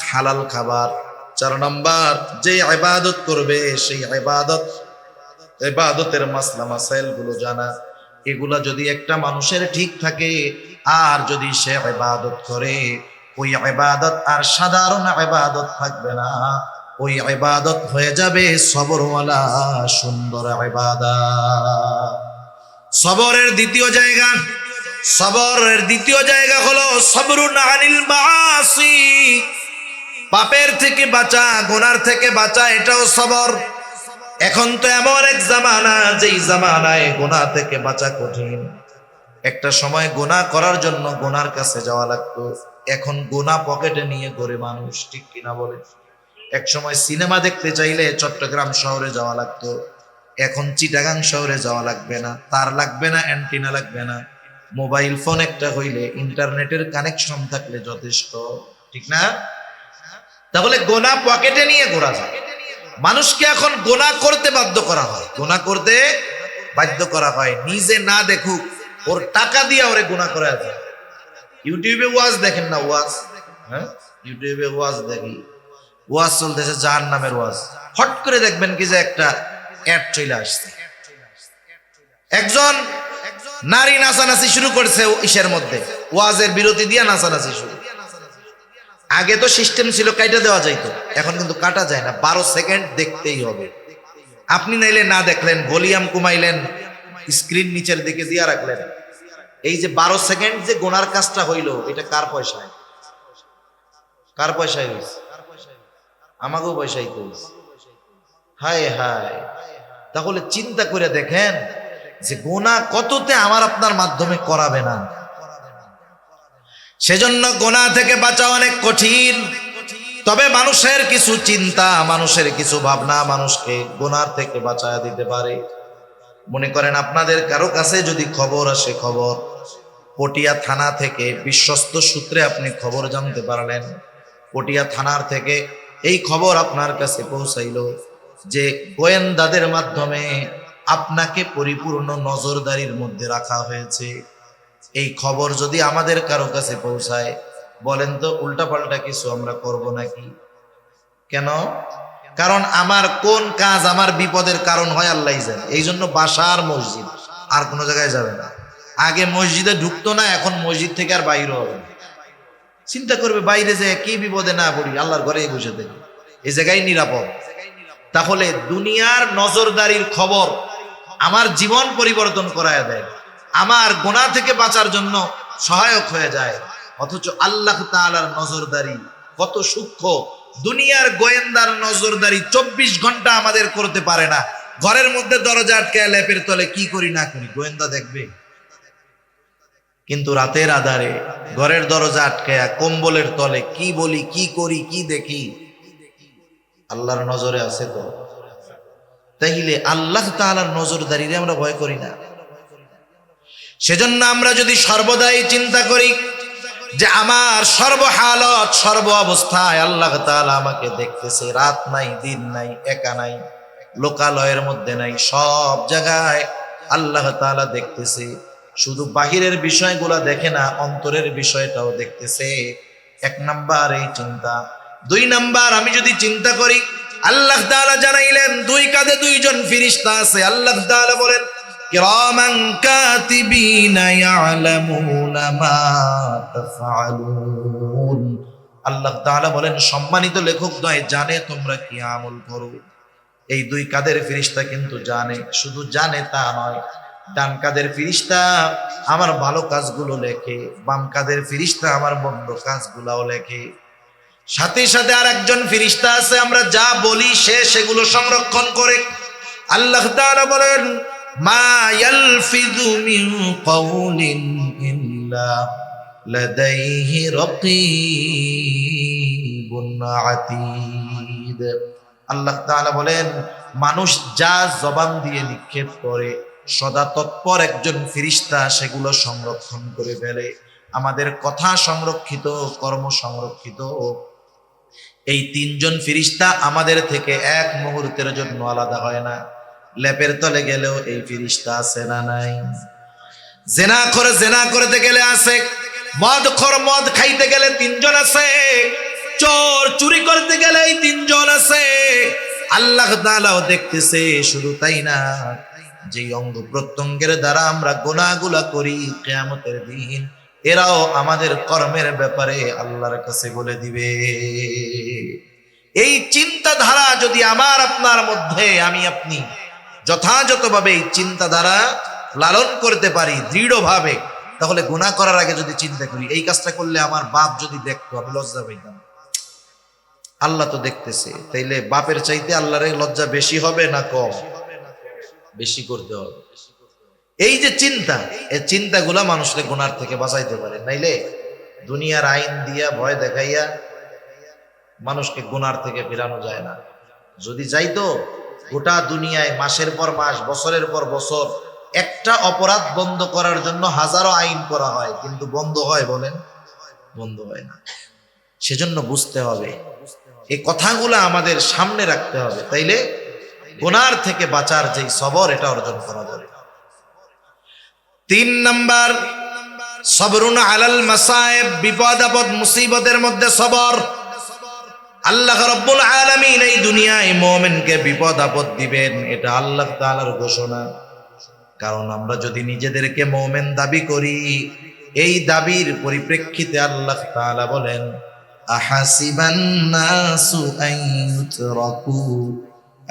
হালাল খাবার, 4 নাম্বার যে ইবাদত করবে সেই ইবাদতের মাসলা মাসাইল গুলো জানা। এগুলা যদি একটা মানুষের ঠিক থাকে আর যদি সে ইবাদত করে, ওই ইবাদত আর সাধারণ ইবাদত থাকবে না, ওই ইবাদত হয়ে যাবে সবরওয়ালা সুন্দর ইবাদত। সবরের দ্বিতীয় জায়গা হলো সবরুন আনিল মাআসি, পাপের থেকে বাঁচা, গুনার থেকে বাঁচা, এটাও সবর। এখন তো এমন এক জামানা, যেই জামানায় গুনাহ থেকে বাঁচা কঠিন। একটা সময় গুনাহ করার জন্য গুনার কাছে যাওয়া লাগতো, এখন গুনাহ পকেটে নিয়ে ঘোরে মানুষ। ঠিক কিনা বলে? এক সময় সিনেমা দেখতে চাইলে চট্টগ্রাম শহরে যাওয়া লাগতো, এখন চিটাগাং শহরে যাওয়া লাগবে না, তার লাগবে না, অ্যান্টিনা লাগবে না, মোবাইল ফোন একটা হইলে ইন্টারনেটের কানেকশন থাকলে যথেষ্ট। ঠিক না? তাহলে গুনাহ পকেটে নিয়ে ঘোরা যায়। মানুষকে এখন গুনাহ করতে বাধ্য করা হয়, গুনাহ করতে বাধ্য করা হয়, নিজে না দেখুক ওর টাকা দিয়ে ওরে গুনাহ করা যায়। ইউটিউবে ওয়াজ দেখেন না? ওয়াজ, হ্যাঁ, ইউটিউবে ওয়াজ দেখি, ওয়াজ চলতেছে জাহান্নামের ওয়াজ, হট করে দেখবেন কি যে একটা অ্যাড চলে আসছে, একজন নারী নাচানাচি শুরু করছে ইসের মধ্যে, ওয়াজের বিরতি দিয়ে নাচানাচি শুরু। আগে তো সিস্টেম ছিল কাটা দেওয়া যাইতো, এখন কিন্তু কাটা যায় না, 12 সেকেন্ড দেখতেই হবে। আপনি নাইলে না দেখলেন, ভলিউম কমাইলেন, স্ক্রিন নিচের দিকে দিয়ে রাখলেন, এই যে 12 সেকেন্ড যে গোনার কাজটা হইলো, এটা কার পয়সায়? কার পয়সায় হইছে? আমাকেও পয়সাই হইছে। হায় হায়। তাহলে চিন্তা করে দেখেন যে গোনা কততে আমার আপনার মাধ্যমে করাবে না। সেজন্য গোনা থেকে বাঁচা অনেক কঠিন। তবে মানুষের কিছু চিন্তা, মানুষের কিছু ভাবনা মানুষকে গোনার থেকে বাঁচায় দিতে পারে। মনে করেন আপনাদের কারো কাছে যদি খবর আসে, খবর পটিয়া থানা থেকে বিশ্বস্ত সূত্রে আপনি খবর জানতে পারলেন, পটিয়া থানার থেকে এই খবর আপনার কাছে পৌঁছাইলো যে গোয়েন্দাদের মাধ্যমে আপনাকে পরিপূর্ণ নজরদারির মধ্যে রাখা হয়েছে। এই খবর যদি আমাদের কারো কাছে পৌঁছায়, বলেন তো উল্টাপাল্টা কিছু আমরা করব নাকি? কেন? কারণ আমার কোন কাজ আমার বিপদের কারণ হয় আল্লাহই জানে। এই জন্য বাসার মসজিদ, আর কোনো জায়গায় যাবে না। আগে মসজিদে ঢুকতো না, এখন মসজিদ থেকে আর বাইরে হবে না। চিন্তা করবে বাইরে যে কি বিপদে না পড়ি, আল্লাহর ঘরেই বসে থাকি, এই জায়গায় নিরাপদ। তাহলে দুনিয়ার নজরদারির খবর আমার জীবন পরিবর্তন করায় দেয়, আমার গুনাহ থেকে বাঁচার জন্য সহায়ক হয়ে যায়। অথচ আল্লাহ তাআলার নজরদারি কত সূক্ষ্ম। দুনিয়ার গোয়েন্দার নজরদারি 24 ঘন্টা আমাদের করতে পারে না। ঘরের মধ্যে দরজা আটকায় লেপের তলে কি করি না করি গোয়েন্দা দেখবে, কিন্তু রাতের আধারে ঘরের দরজা আটকায়া কম্বলের তলে কি বলি, কি করি, কি দেখি, আল্লাহর নজরে আছে তো। তাইলে আল্লাহ তাআলার নজরদারিরে আমরা ভয় করি না। সেজন্য আমরা যদি সর্বদাই চিন্তা করি যে আমার সর্বহালত সর্ব অবস্থায় আল্লাহ তাআলা আমাকে দেখতেছে, রাত নাই দিন নাই, একা নাই, লোকালয়ের মধ্যে নাই, সব জায়গায় আল্লাহ তাআলা দেখতেছে। শুধু বাহিরের বিষয়গুলা দেখে না, অন্তরের বিষয়টাও দেখতেছে। 1 নাম্বার এই চিন্তা। 2 নাম্বার, আমি যদি চিন্তা করি আল্লাহ তাআলা জানাইলেন 2 কাঁধে 2 জন ফেরেশতা আছে। আল্লাহ তাআলা বলেন কিরামান কাতিবিনা ইয়ালামুনা মা তাফআলুন। আল্লাহ তাআলা বলেন সম্মানিত লেখক নয়, জানে তোমরা কি আমল করো। এই 2 কাঁধের ফেরেশতা কিন্তু জানে, শুধু জানে তা নয়, ডান কাঁধের ফেরেশতা আমার ভালো কাজগুলো লেখে, বাম কাঁধের ফেরেশতা আমার মন্দ কাজগুলোও লেখে। সাথে সাথে আরেকজন ফেরেশতা আছে, আমরা যা বলি সে সেগুলো সংরক্ষণ করে। আল্লাহ তাআলা বলেন মা ইয়ালফিযু মিন কাওলিন ইল্লা লাদাইহি রাকীবুন আতীদ। আল্লাহ তাআলা বলেন মানুষ যা জবান দিয়ে নিক্ষেপ করে সদা তৎপর একজন ফেরেশতা সেগুলো সংরক্ষণ করে ফেলে। আমাদের কথা সংরক্ষিত, কর্ম সংরক্ষিত। এই 3 জন ফেরেশতা আমাদের থেকে এক মুহূর্তের জন্য আলাদা হয় না। লেপের তলে গেলেও এই ফেরেশতা আছে না নাই? জেনা করতে গেলে আছে, মদখোর মদ খাইতে গেলে 3 জন আছে, চোর চুরি করতে গেলে এই 3 জন আছে। আল্লাহ তাআলাও দেখতেছে। শুধু তাই না, যে অঙ্গ প্রত্যঙ্গের দ্বারা আমরা গুনাহগুলা করি কিয়ামতের দিন এরাও আমাদের কর্মের ব্যাপারে আল্লাহর কাছে বলে দিবে। এই চিন্তাধারা যদি আমার আপনার মধ্যে, আমি আপনি যথাযথভাবে এই চিন্তাধারা লালন করতে পারি দৃঢ়ভাবে, তাহলে গুনাহ করার আগে যদি চিন্তা করি এই কাজটা করলে আমার বাপ যদি দেখতো আমি লজ্জা পাইতাম। আল্লাহ তো দেখতেছে, তাইলে বাপের চাইতে আল্লাহর লজ্জা বেশি হবে না কম? বেশি করতে হবে। এই যে চিন্তা, এই চিন্তাগুলা মানুষকে গুনার থেকে বাঁচাইতে পারে। নাইলে দুনিয়ার আইন দিয়া ভয় দেখাইয়া মানুষকে গুনার থেকে ফেরানো যায় না। যদি যাইতো, গোটা দুনিয়ায় মাসের পর মাস, বছরের পর বছর একটা অপরাধ বন্ধ করার জন্য হাজারো আইন করা হয়, কিন্তু বন্ধ হয় বলেন? বন্ধ হয় না। সেজন্য বুঝতে হবে, এই কথাগুলো আমাদের সামনে রাখতে হবে, তাইলে গুনার থেকে বাঁচার যে সবর এটা অর্জন করা যাবে। 3 নাম্বার, সবরুন আলাল মাসায়েব, বিপদ আপদ মুসিবতের মধ্যে সবর। আল্লাহ রাব্বুল আলামিন এই দুনিয়ায় মুমিনকে বিপদ আপদ দিবেন, এটা আল্লাহ তাআলার ঘোষণা। কারণ আমরা যদি নিজেদেরকে মুমিন দাবি করি, এই দাবির পরিপ্রেক্ষিতে আল্লাহ তাআলা বলেন আহাসিবান নাসু আন ইউতরাকু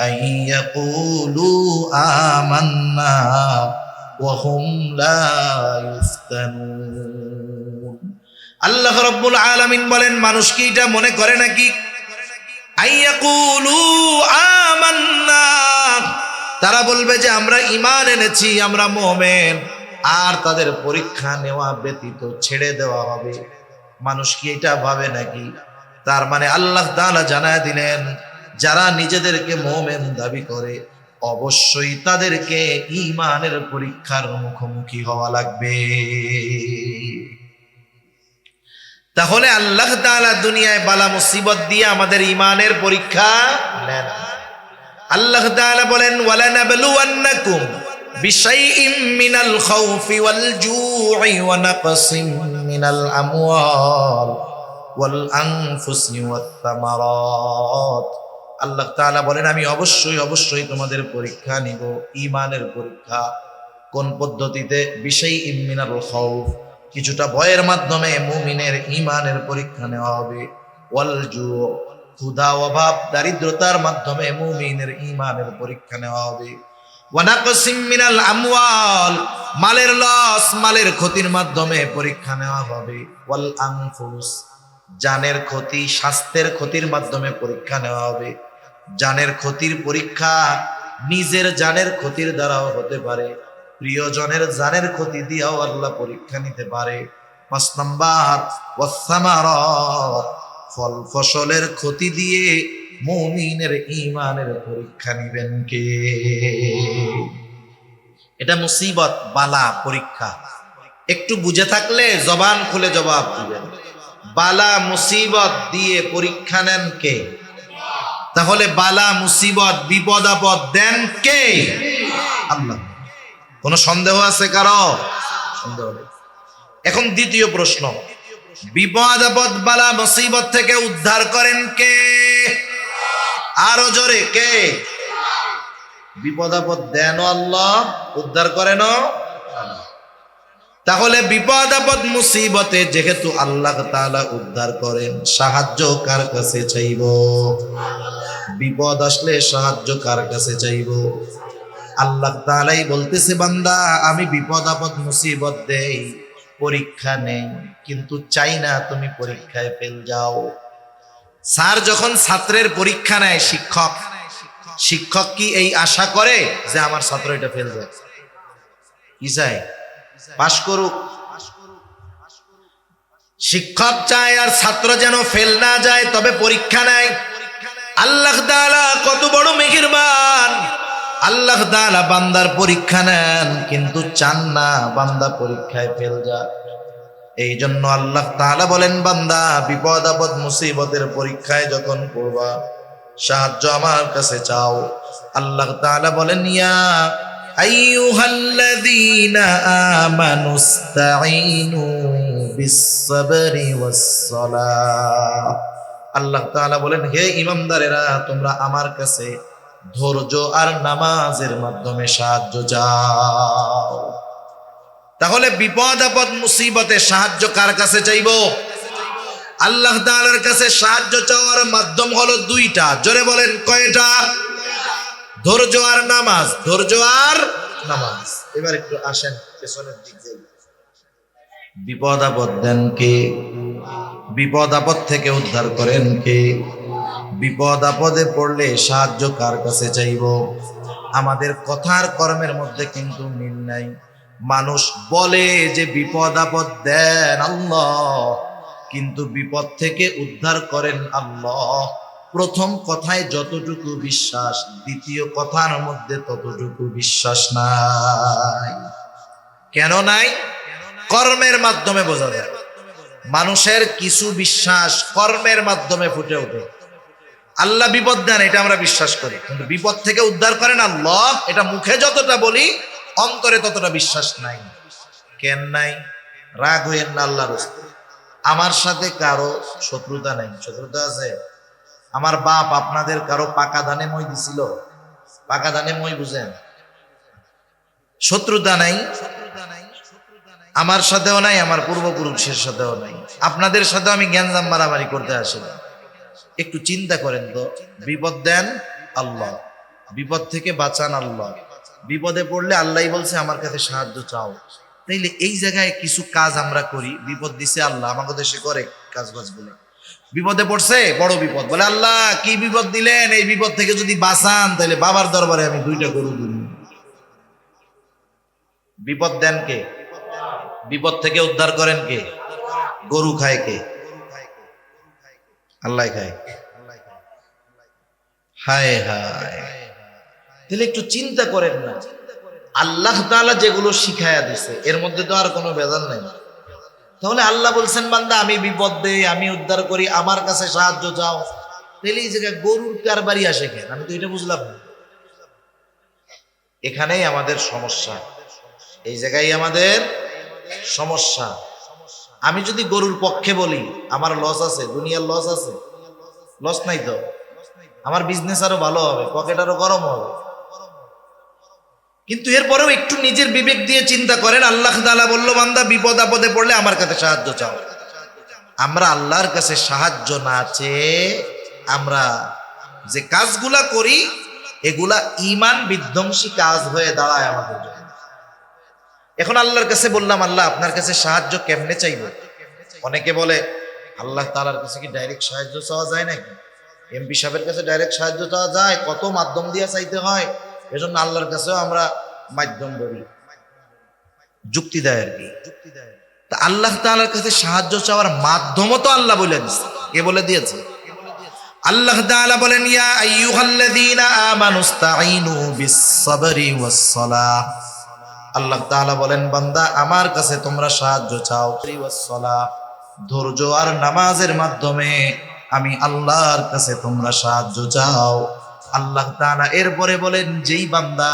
আন ইয়াকুলু আমান্না ওয়া হুম লা ইফতানুন। আল্লাহ রাব্বুল আলামিন বলেন মানুষ কি এটা মনে করে নাকি আন ইয়াকুলু আমান্না, তারা বলবে যে আমরা ঈমান এনেছি, আমরা মুমিন, আর তাদের পরীক্ষা নেওয়া ব্যতীত ছেড়ে দেওয়া হবে। মানুষ কি এটা ভাবে নাকি? তার মানে আল্লাহ তাআলা জানায় দিলেন যারা নিজেদেরকে মুমিন দাবি করে অবশ্যই তাদেরকে ঈমানের পরীক্ষার মুখোমুখি হওয়া লাগবে। তাহলে আল্লাহ তাআলা দুনিয়ায় বালা মুসিবত দিয়ে আমাদের ঈমানের পরীক্ষা নেন। আল্লাহ তাআলা বলেন, ওয়ালানাবলুওয়ান্নাকুম বিশাইইম মিনাল খাউফি ওয়াল জু'i ওয়া নাকসিম মিনাল আমওয়াল ওয়াল আনফুসি ওয়াত তামারাত। আল্লাহ তাআলা বলেন, আমি অবশ্যই তোমাদের পরীক্ষা নিব, ঈমানের পরীক্ষা। কোন পদ্ধতিতে? বিশাইইম মিনাল খাউফ, কিছুটা ভয়ের মাধ্যমে মুমিনের ঈমানের পরীক্ষা নেওয়া হবে। ওয়াল জু', ক্ষুধা, অভাব, দারিদ্রতার মাধ্যমে মুমিনের ঈমানের পরীক্ষা নেওয়া হবে। ওয়া নাকসিম মিনাল আমওয়াল, মালের লস, মালের ক্ষতির মাধ্যমে পরীক্ষা নেওয়া হবে। ওয়াল আনফুস, জানের ক্ষতি, স্বাস্থ্যের ক্ষতির মাধ্যমে পরীক্ষা নেওয়া হবে। জানের ক্ষতির পরীক্ষা নিজের জানের ক্ষতির দ্বারাও হতে পারে, প্রিয়জনের জানের ক্ষতি দিয়েও আল্লাহ পরীক্ষা নিতে পারে। ৫ নাম্বার ওয়াস সামারাত, ফল ফসলের ক্ষতি দিয়ে মুমিনের ঈমানের পরীক্ষা নিবেন কে? এটা মুসিবত, বালা, পরীক্ষা। একটু বুঝে থাকলে জবান খুলে জবাব দিবেন। বালা মুসিবত দিয়ে পরীক্ষা নেন কে? তাহলে বালা মুসিবত বিপদ আপদ দেন কে? আল্লাহ। কোন সন্দেহ আছে কারো? সন্দেহ নেই। এখন দ্বিতীয় প্রশ্ন, বিপদ আপদ বালা মুসিবত থেকে উদ্ধার করেন কে? আরো জোরে, কে? বিপদ আপদ দেন আল্লাহ, উদ্ধার করেন আল্লাহ। তাহলে বিপদ আপদ মুসিবতে যেহেতু আল্লাহ তাআলা উদ্ধার করেন, সাহায্য কার কাছে চাইব? বিপদ আসলে সাহায্য কার কাছে চাইব? আল্লাহ তাআলাই বলতেছে, বান্দা আমি বিপদ আপদ মুসিবত দেই, পরীক্ষা নেই, কিন্তু চাই না তুমি পরীক্ষায় ফেল যাও। স্যার যখন ছাত্রের পরীক্ষা নেয়, শিক্ষক কি এই আশা করে যে আমার ছাত্র এটা ফেল যায়? কি চায়? পাস করুক। শিক্ষক চায় আর ছাত্র যেন ফেল না যায়, তবে পরীক্ষা নেয়। আল্লাহ তাআলা কত বড় মেহেরবান! আল্লাহ তাআলা বান্দার পরীক্ষা নেন, কিন্তু চান না বান্দা পরীক্ষায় ফেল যাক। এই জন্য আল্লাহ তাআলা বলেন, বান্দা বিপদ আপদ মুসিবতের পরীক্ষায় যখন পড়বা, সাহায্য আমার কাছে চাও। আল্লাহ তাআলা বলেন, ইয়া আইয়ুহাল্লাযীনা আমানুস্তাঈনু বিস-সাবরি ওয়াস-সালাহ। আল্লাহ তাআলা বলেন, হে ঈমানদারেরা, তোমরা আমার কাছে ধৈর্য আর নামাজের মাধ্যমে সাহায্য চাও। তাহলে বিপদ আপদ মুসিবতে সাহায্য কার কাছে চাইব? আল্লাহ তাআলার কাছে সাহায্য চাওয়ার মাধ্যম হলো দুইটা। জোরে বলেন, কয়টা? ধৈর্য আর নামাজ, ধৈর্য আর নামাজ। এবার একটু আসেন পেছনের দিক যাই। বিপদ আপদ দেন কে? বিপদ আপদ থেকে উদ্ধার করেন কে? বিপদ আপদে পড়লে সাহায্য কার কাছে চাইব? আমাদের কথার কর্মের মধ্যে কিন্তু মিল নাই। মানুষ বলে যে বিপদ আপদ দেন আল্লাহ, কিন্তু বিপদ থেকে উদ্ধার করেন আল্লাহ। প্রথম কথায় যতটুকু বিশ্বাস, দ্বিতীয় কথার মধ্যে ততটুকু বিশ্বাস নাই। কেন নাই? কর্মের মাধ্যমে বোঝা যায়। মানুষের কিছু বিশ্বাস কর্মের মাধ্যমে ফুটে ওঠে। আল্লাহ বিপদ দেন, এটা আমরা বিশ্বাস করি, কিন্তু বিপদ থেকে উদ্ধার করেন আল্লাহ, এটা মুখে যতটা বলি অন্তরে ততটা বিশ্বাস নাই। কেন নাই? রাগ হইেন না আল্লাহর রাস্তায়। আমার সাথে কারো শত্রুতা নাই। শত্রুতা আছে? আমার বাপ আপনাদের কারো পাকা ধানে মই দিছিল? পাকা ধানে মই বুঝেন? শত্রুতা নাই। আমার সাথেও নাই, আমার পূর্বপুরুষের সাথেও নাই, আপনাদের সাথেও আমি গ্যাঞ্জাম মারামারি করতে আসি না। একটু চিন্তা করেন তো, বিপদ দেন আল্লাহ, বিপদ থেকে বাঁচান আল্লাহ। বিপদে পড়লে আল্লাহই বলছে আমার কাছে সাহায্য চাও। তাইলে এই জায়গায় কিছু কাজ আমরা করি, বিপদ দিছে আল্লাহ, আমাকে দেশে করে কাজবাজগুলো। বিপদে পড়ছে, বড় বিপদ, বলে আল্লাহ কি বিপদ দিলেন, এই বিপদ থেকে যদি বাঁচান তাহলে বাবার দরবারে আমি 2টা গরু দিই। বিপদ দেন কে? বিপদ থেকে উদ্ধার করেন কে? গরু খায় কে? আল্লাহ খায়। হায় হায়, তাহলে একটু চিন্তা করেন না, আল্লাহ তাআলা যেগুলো শিখায়া দিছে এর মধ্যে তো আর কোনো ভেজাল নাই। তাহলে আল্লাহ বলছেন বান্দা আমি বিপদ দেই, আমি উদ্ধার করি, আমার কাছে সাহায্য চাও, তাহলে এই জায়গায় গরুর কারবারি আসে কেন? আমি তো এটা বুঝলাম না। এখানেই আমাদের সমস্যা, এই জায়গায় আমাদের সমস্যা। আমি যদি গরুর পক্ষে বলি আমার লস আছে, দুনিয়ার লস আছে, লস নাই তো, আমার বিজনেস আরো ভালো হবে, পকেট আরো গরম হবে। কিন্তু এরপরেও একটু নিজের বিবেক দিয়ে চিন্তা করেন, আল্লাহ তাআলা বলল বান্দা বিপদ আপদে পড়লে আমার কাছে সাহায্য চাও। আমরা আল্লাহর কাছে সাহায্য না চেয়ে আমরা যে কাজগুলা করি এগুলা ঈমান বিধ্বংসী কাজ হয়ে দাঁড়ায় আমাদের জন্য। এখন আল্লাহর কাছে বললাম আল্লাহ আপনার কাছে সাহায্য কেমনে চাইব? অনেকে বলে আল্লাহ তাআলার কাছে কি ডাইরেক্ট সাহায্য চাওয়া যায় নাকি? এমপি সাহেবের কাছে ডাইরেক্ট সাহায্য চাওয়া যায়? কত মাধ্যম দিয়ে চাইতে হয়, এজন্য আল্লাহর কাছেও আমরা মাধ্যম ধরি, যুক্তি দেয় আর কি। তা আল্লাহ তাআলার কাছে সাহায্য চাওয়ার মাধ্যমও তো আল্লাহ বলে দিয়েছে। কে বলে দিয়েছে? আল্লাহ তাআলা বলেন ইয়া আইয়ুহাল্লাযীনা আমানুস্তাঈনু বিস-সাবরি ওয়াস-সালাহ। আল্লাহ তাআলা বলেন বান্দা আমার কাছে তোমরা সাহায্য চাও ওয়াস-সালাহ, ধৈর্য আর নামাজের মাধ্যমে আমি আল্লাহর কাছে তোমরা সাহায্য চাও। আল্লাহ তাআলা এরপরে বলেন যেই বান্দা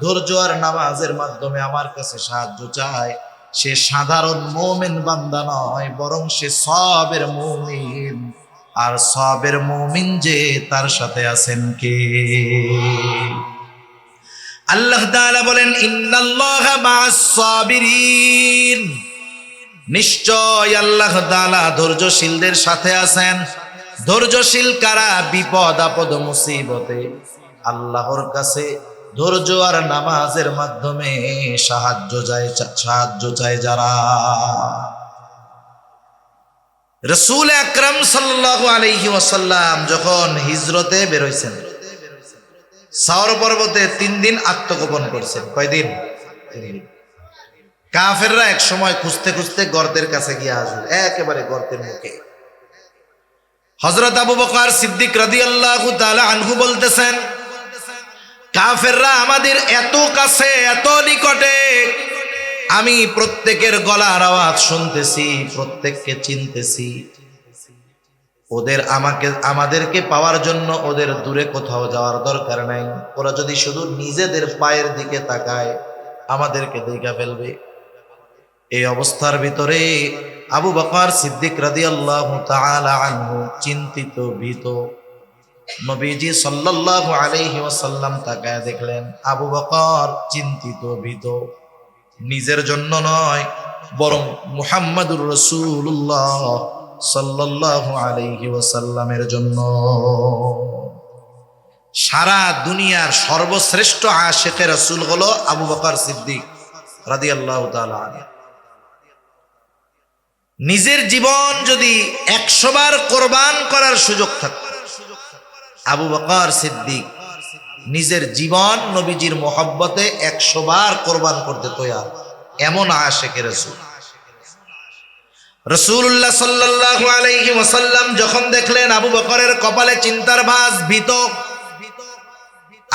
ধৈর্য আর নামাজের মাধ্যমে আমার কাছে সাহায্য চায় সে সাধারণ মুমিন বান্দা নয়, বরং সে সবের মুমিন। আর সবের মুমিন যে তার সাথে আছেন কে? আল্লাহ তাআলা বলেন ইন্নাল্লাহা মা'আস সাবিরিন, নিশ্চয় আল্লাহ তাআলা ধৈর্যশীলদের সাথে আছেন। ধৈর্যশীল কারা? বিপদ আপদ মুসিবতে আল্লাহর কাছে ধৈর্য আর নামাজের মাধ্যমে সাহায্য চায় যারা। রাসূল আকরাম সাল্লাল্লাহু আলাইহি ওয়াসাল্লাম যখন হিজরতে বের হইছেন, সাওর পর্বতে 3 দিন আত্মগোপন করছেন। কয়দিন? 3 দিন। কাফেররা এক সময় খুঁজতে খুঁজতে গর্তের কাছে গিয়ে হাজির, একেবারে গর্তের মুখে। হযরত আবু বকর সিদ্দিক রাদিয়াল্লাহু তাআলা আনহু বলতেছেন কাফেররা আমাদের এত কাছে, এত নিকটে, আমি প্রত্যেকের গলার আওয়াজ শুনতেছি, প্রত্যেককে চিনতেছি। ওদের আমাদেরকে পাওয়ার জন্য ওদের দূরে কোথাও যাওয়ার দরকার নাই। ওরা যদি শুধু নিজেদের পায়ের দিকে তাকায় আমাদেরকে দেখা ফেলবে। এই অবস্থার ভিতরে আবু বকর সিদ্দিক রাদিয়াল্লাহু তাআলা আনহু চিন্তিত, ভীত। নবীজি সাল্লাল্লাহু আলাইহি ওয়াসাল্লাম তাকায় দেখলেন আবু বকর চিন্তিত, ভীত, নিজের জন্য নয় বরং মুহাম্মাদুর রাসূলুল্লাহ সাল্লাল্লাহু আলাইহি ওয়াসাল্লামের জন্য। সারা দুনিয়ার সর্বশ্রেষ্ঠ আশিকে রাসূল হলো আবু বকর সিদ্দিক রাদিয়াল্লাহু তাআলা আনহু। নিজের জীবন যদি 100 বার কোরবান করার সুযোগ থাকত, আবু বকর সিদ্দিক নিজের জীবন নবীজির মহব্বতে 100 বার কোরবান করতে তৈয়ার, এমন আশিকে রাসূল। রাসূলুল্লাহ সাল্লাল্লাহু আলাইহি ওয়াসাল্লাম যখন দেখলেন আবু বকরের কপালে চিন্তার ভাঁজ, ভীত,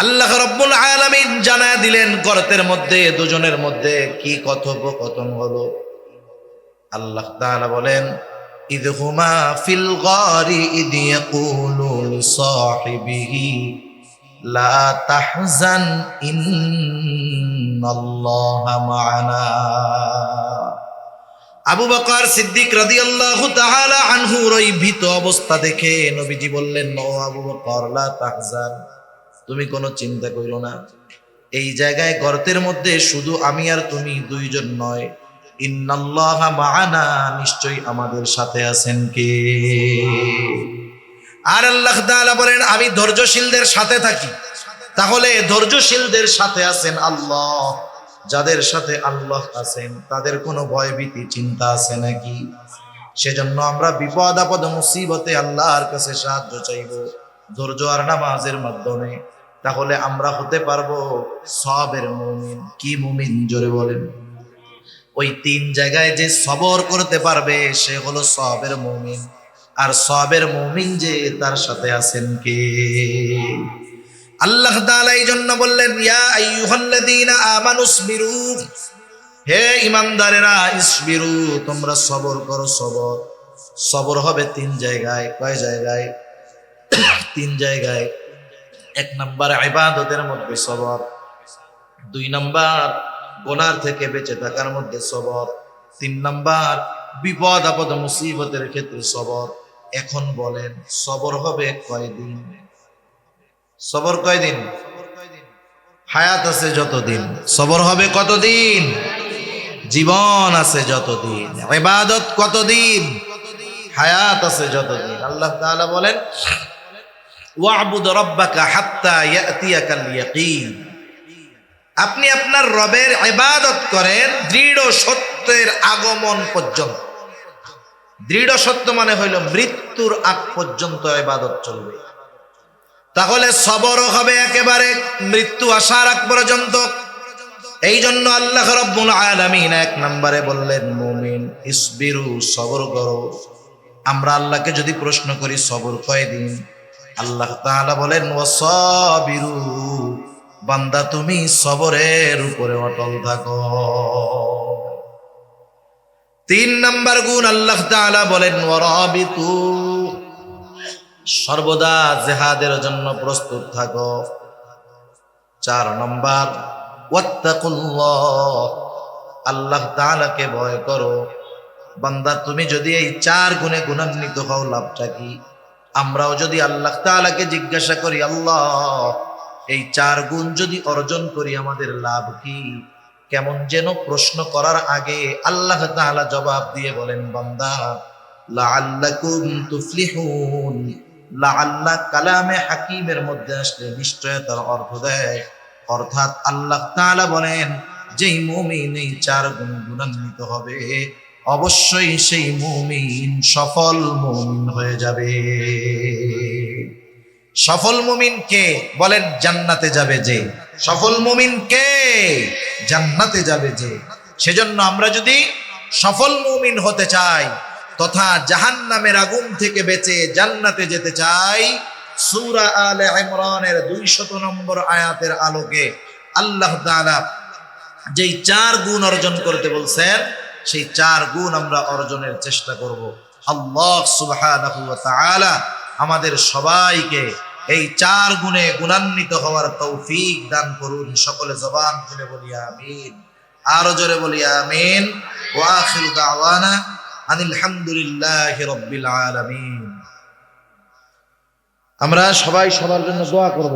আল্লাহ রাব্বুল আলামিন জানায় দিলেন গর্তের মধ্যে দুজনের মধ্যে কি কথোপকথন হলো। আল্লাহ তাআলা বলেন ইযহুমা ফিল গারি ইয ইয়াকুলু লিসাহিবিহি লা তাহজান ইন্নাল্লাহা মা'ানা। আবু বকর সিদ্দিক রাদিয়াল্লাহু তাআলা আনহুর ওই ভীত অবস্থা দেখে নবীজি বললেন ও আবু বকর লা তাহজান, তুমি কোনো চিন্তা কইরো না। এই জায়গায় গর্তের মধ্যে শুধু আমি আর তুমি দুইজন নয়, ইন্নাল্লাহা মা'ানা, নিশ্চয়ই আমাদের সাথে আছেন কে? আর আল্লাহ তাআলা বলেন আমি ধৈর্যশীলদের সাথে থাকি। তাহলে ধৈর্যশীলদের সাথে আছেন আল্লাহ। যাদের সাথে আল্লাহ আছেন তাদের কোনো ভয় ভীতি চিন্তা আছে নাকি? সেজন্য আমরা বিপদ আপদ মুসিবতে আল্লাহর কাছে সাহায্য চাইব ধৈর্য আর নামাজের মাধ্যমে। তাহলে আমরা হতে পারবো সবের মুমিন। কি মুমিন? জোরে বলেন। ওই 3 জায়গায় যে সবর করতে পারবে সে হলো সবের মুমিন। আর সবের মুমিন যে তার সাথে আছেন কে? আল্লাহ তাআলা এই জন্য বললেন, ইয়া আইয়ুহাল্লাযীনা আমানুসবিরু, হে ঈমানদারেরা, ইসবিরু, তোমরা সবর করো। সবর সবর হবে তিন জায়গায়। কয় জায়গায়? তিন জায়গায়। এক নাম্বার ইবাদতের মধ্যে সবর, দুই নাম্বার গুনাহ থেকে বেঁচে থাকার মধ্যে সবর, তিন নাম্বার বিপদ আপদ মুসিবতের ক্ষেত্রে সবর। এখন বলেন সবর হবে কয়দিন? সবর কয়দিন? হায়াত আছে যতদিন সবর হবে কতদিন? জীবন আছে যতদিন। ইবাদত কতদিন? হায়াত আছে যতদিন। আল্লাহ তাআলা বলেন, ওয়া'বুদ রাব্বাকা হাত্তা ইয়াতিয়াকাল ইয়াকিন, আপনি আপনার রবের ইবাদত করেন দৃঢ় সত্যের আগমন পর্যন্ত। দৃঢ় সত্য মানে হইল মৃত্যুর আগ পর্যন্ত ইবাদত চলবে। তাহলে সবরও হবে একেবারে মৃত্যু আসার আগ পর্যন্ত। এই জন্য আল্লাহ রাব্বুল আলামিন এক নম্বরে বললেন, মুমিন ইসবিরু, সবর করো। আমরা আল্লাহকে যদি প্রশ্ন করি সবর কয়দিন, আল্লাহ তাআলা বলেন, ওয়াসাবিরু, বান্দা তুমি সবরের উপরে অটল থাকো। তিন নাম্বার গুণ আল্লাহ তাআলা বলেন, ওয়ারাবিতু, সর্বদা জিহাদের জন্য প্রস্তুত থাকো। চার নম্বর, ওয়াত্তাকুল্লাহ, আল্লাহ তাআলাকে ভয় করো। বান্দা তুমি যদি এই চার গুণে গুণান্বিত হও, লাভটা কি? আমরাও যদি আল্লাহ তাআলাকে জিজ্ঞাসা করি, আল্লাহ এই চার গুণ যদি অর্জন করি আমাদের লাভ কি? কেমন যেন প্রশ্ন করার আগে আল্লাহ তাআলা জবাব দিয়ে বলেন, বান্দা লাআল্লাকুম তুফলিহুন। লাআল্লাহ কালামে হাকিমের মধ্যে আসলে নিশ্চয়তার অর্থ দেয়। অর্থাৎ আল্লাহ তাআলা বলেন, যেই মুমিন এই চার গুণ গুণান্বিত হবে অবশ্যই সেই মুমিন সফল মুমিন হয়ে যাবে। সফল মুমিন কে? বলেন জান্নাতে যাবে যে। সফল মুমিন কে? জান্নাতে যাবে যে। সেজন্য আমরা যদি সফল মুমিন হতে চাই তথা জাহান্নামের আগুন থেকে বেঁচে জান্নাতে যেতে চাই, সূরা আলে ইমরানের 200 নম্বর আয়াতের আলোকে আল্লাহ তাআলা যেই চার গুণ অর্জন করতে বলছেন সেই চার গুণ আমরা অর্জনের চেষ্টা করব। আল্লাহ সুবহানাহু ওয়া তাআলা আমাদের সবাইকে এই চার গুণে গুণান্বিত হওয়ার তৌফিক দান করুন। সকলে জবান খুলে বলি আমিন। আরো জোরে বলি আমিন। ওয়া আখিরু দাওয়ানা আনিল হামদুলিল্লাহি রাব্বিল আলামিন। আমরা সবাই সবার জন্য দোয়া করব।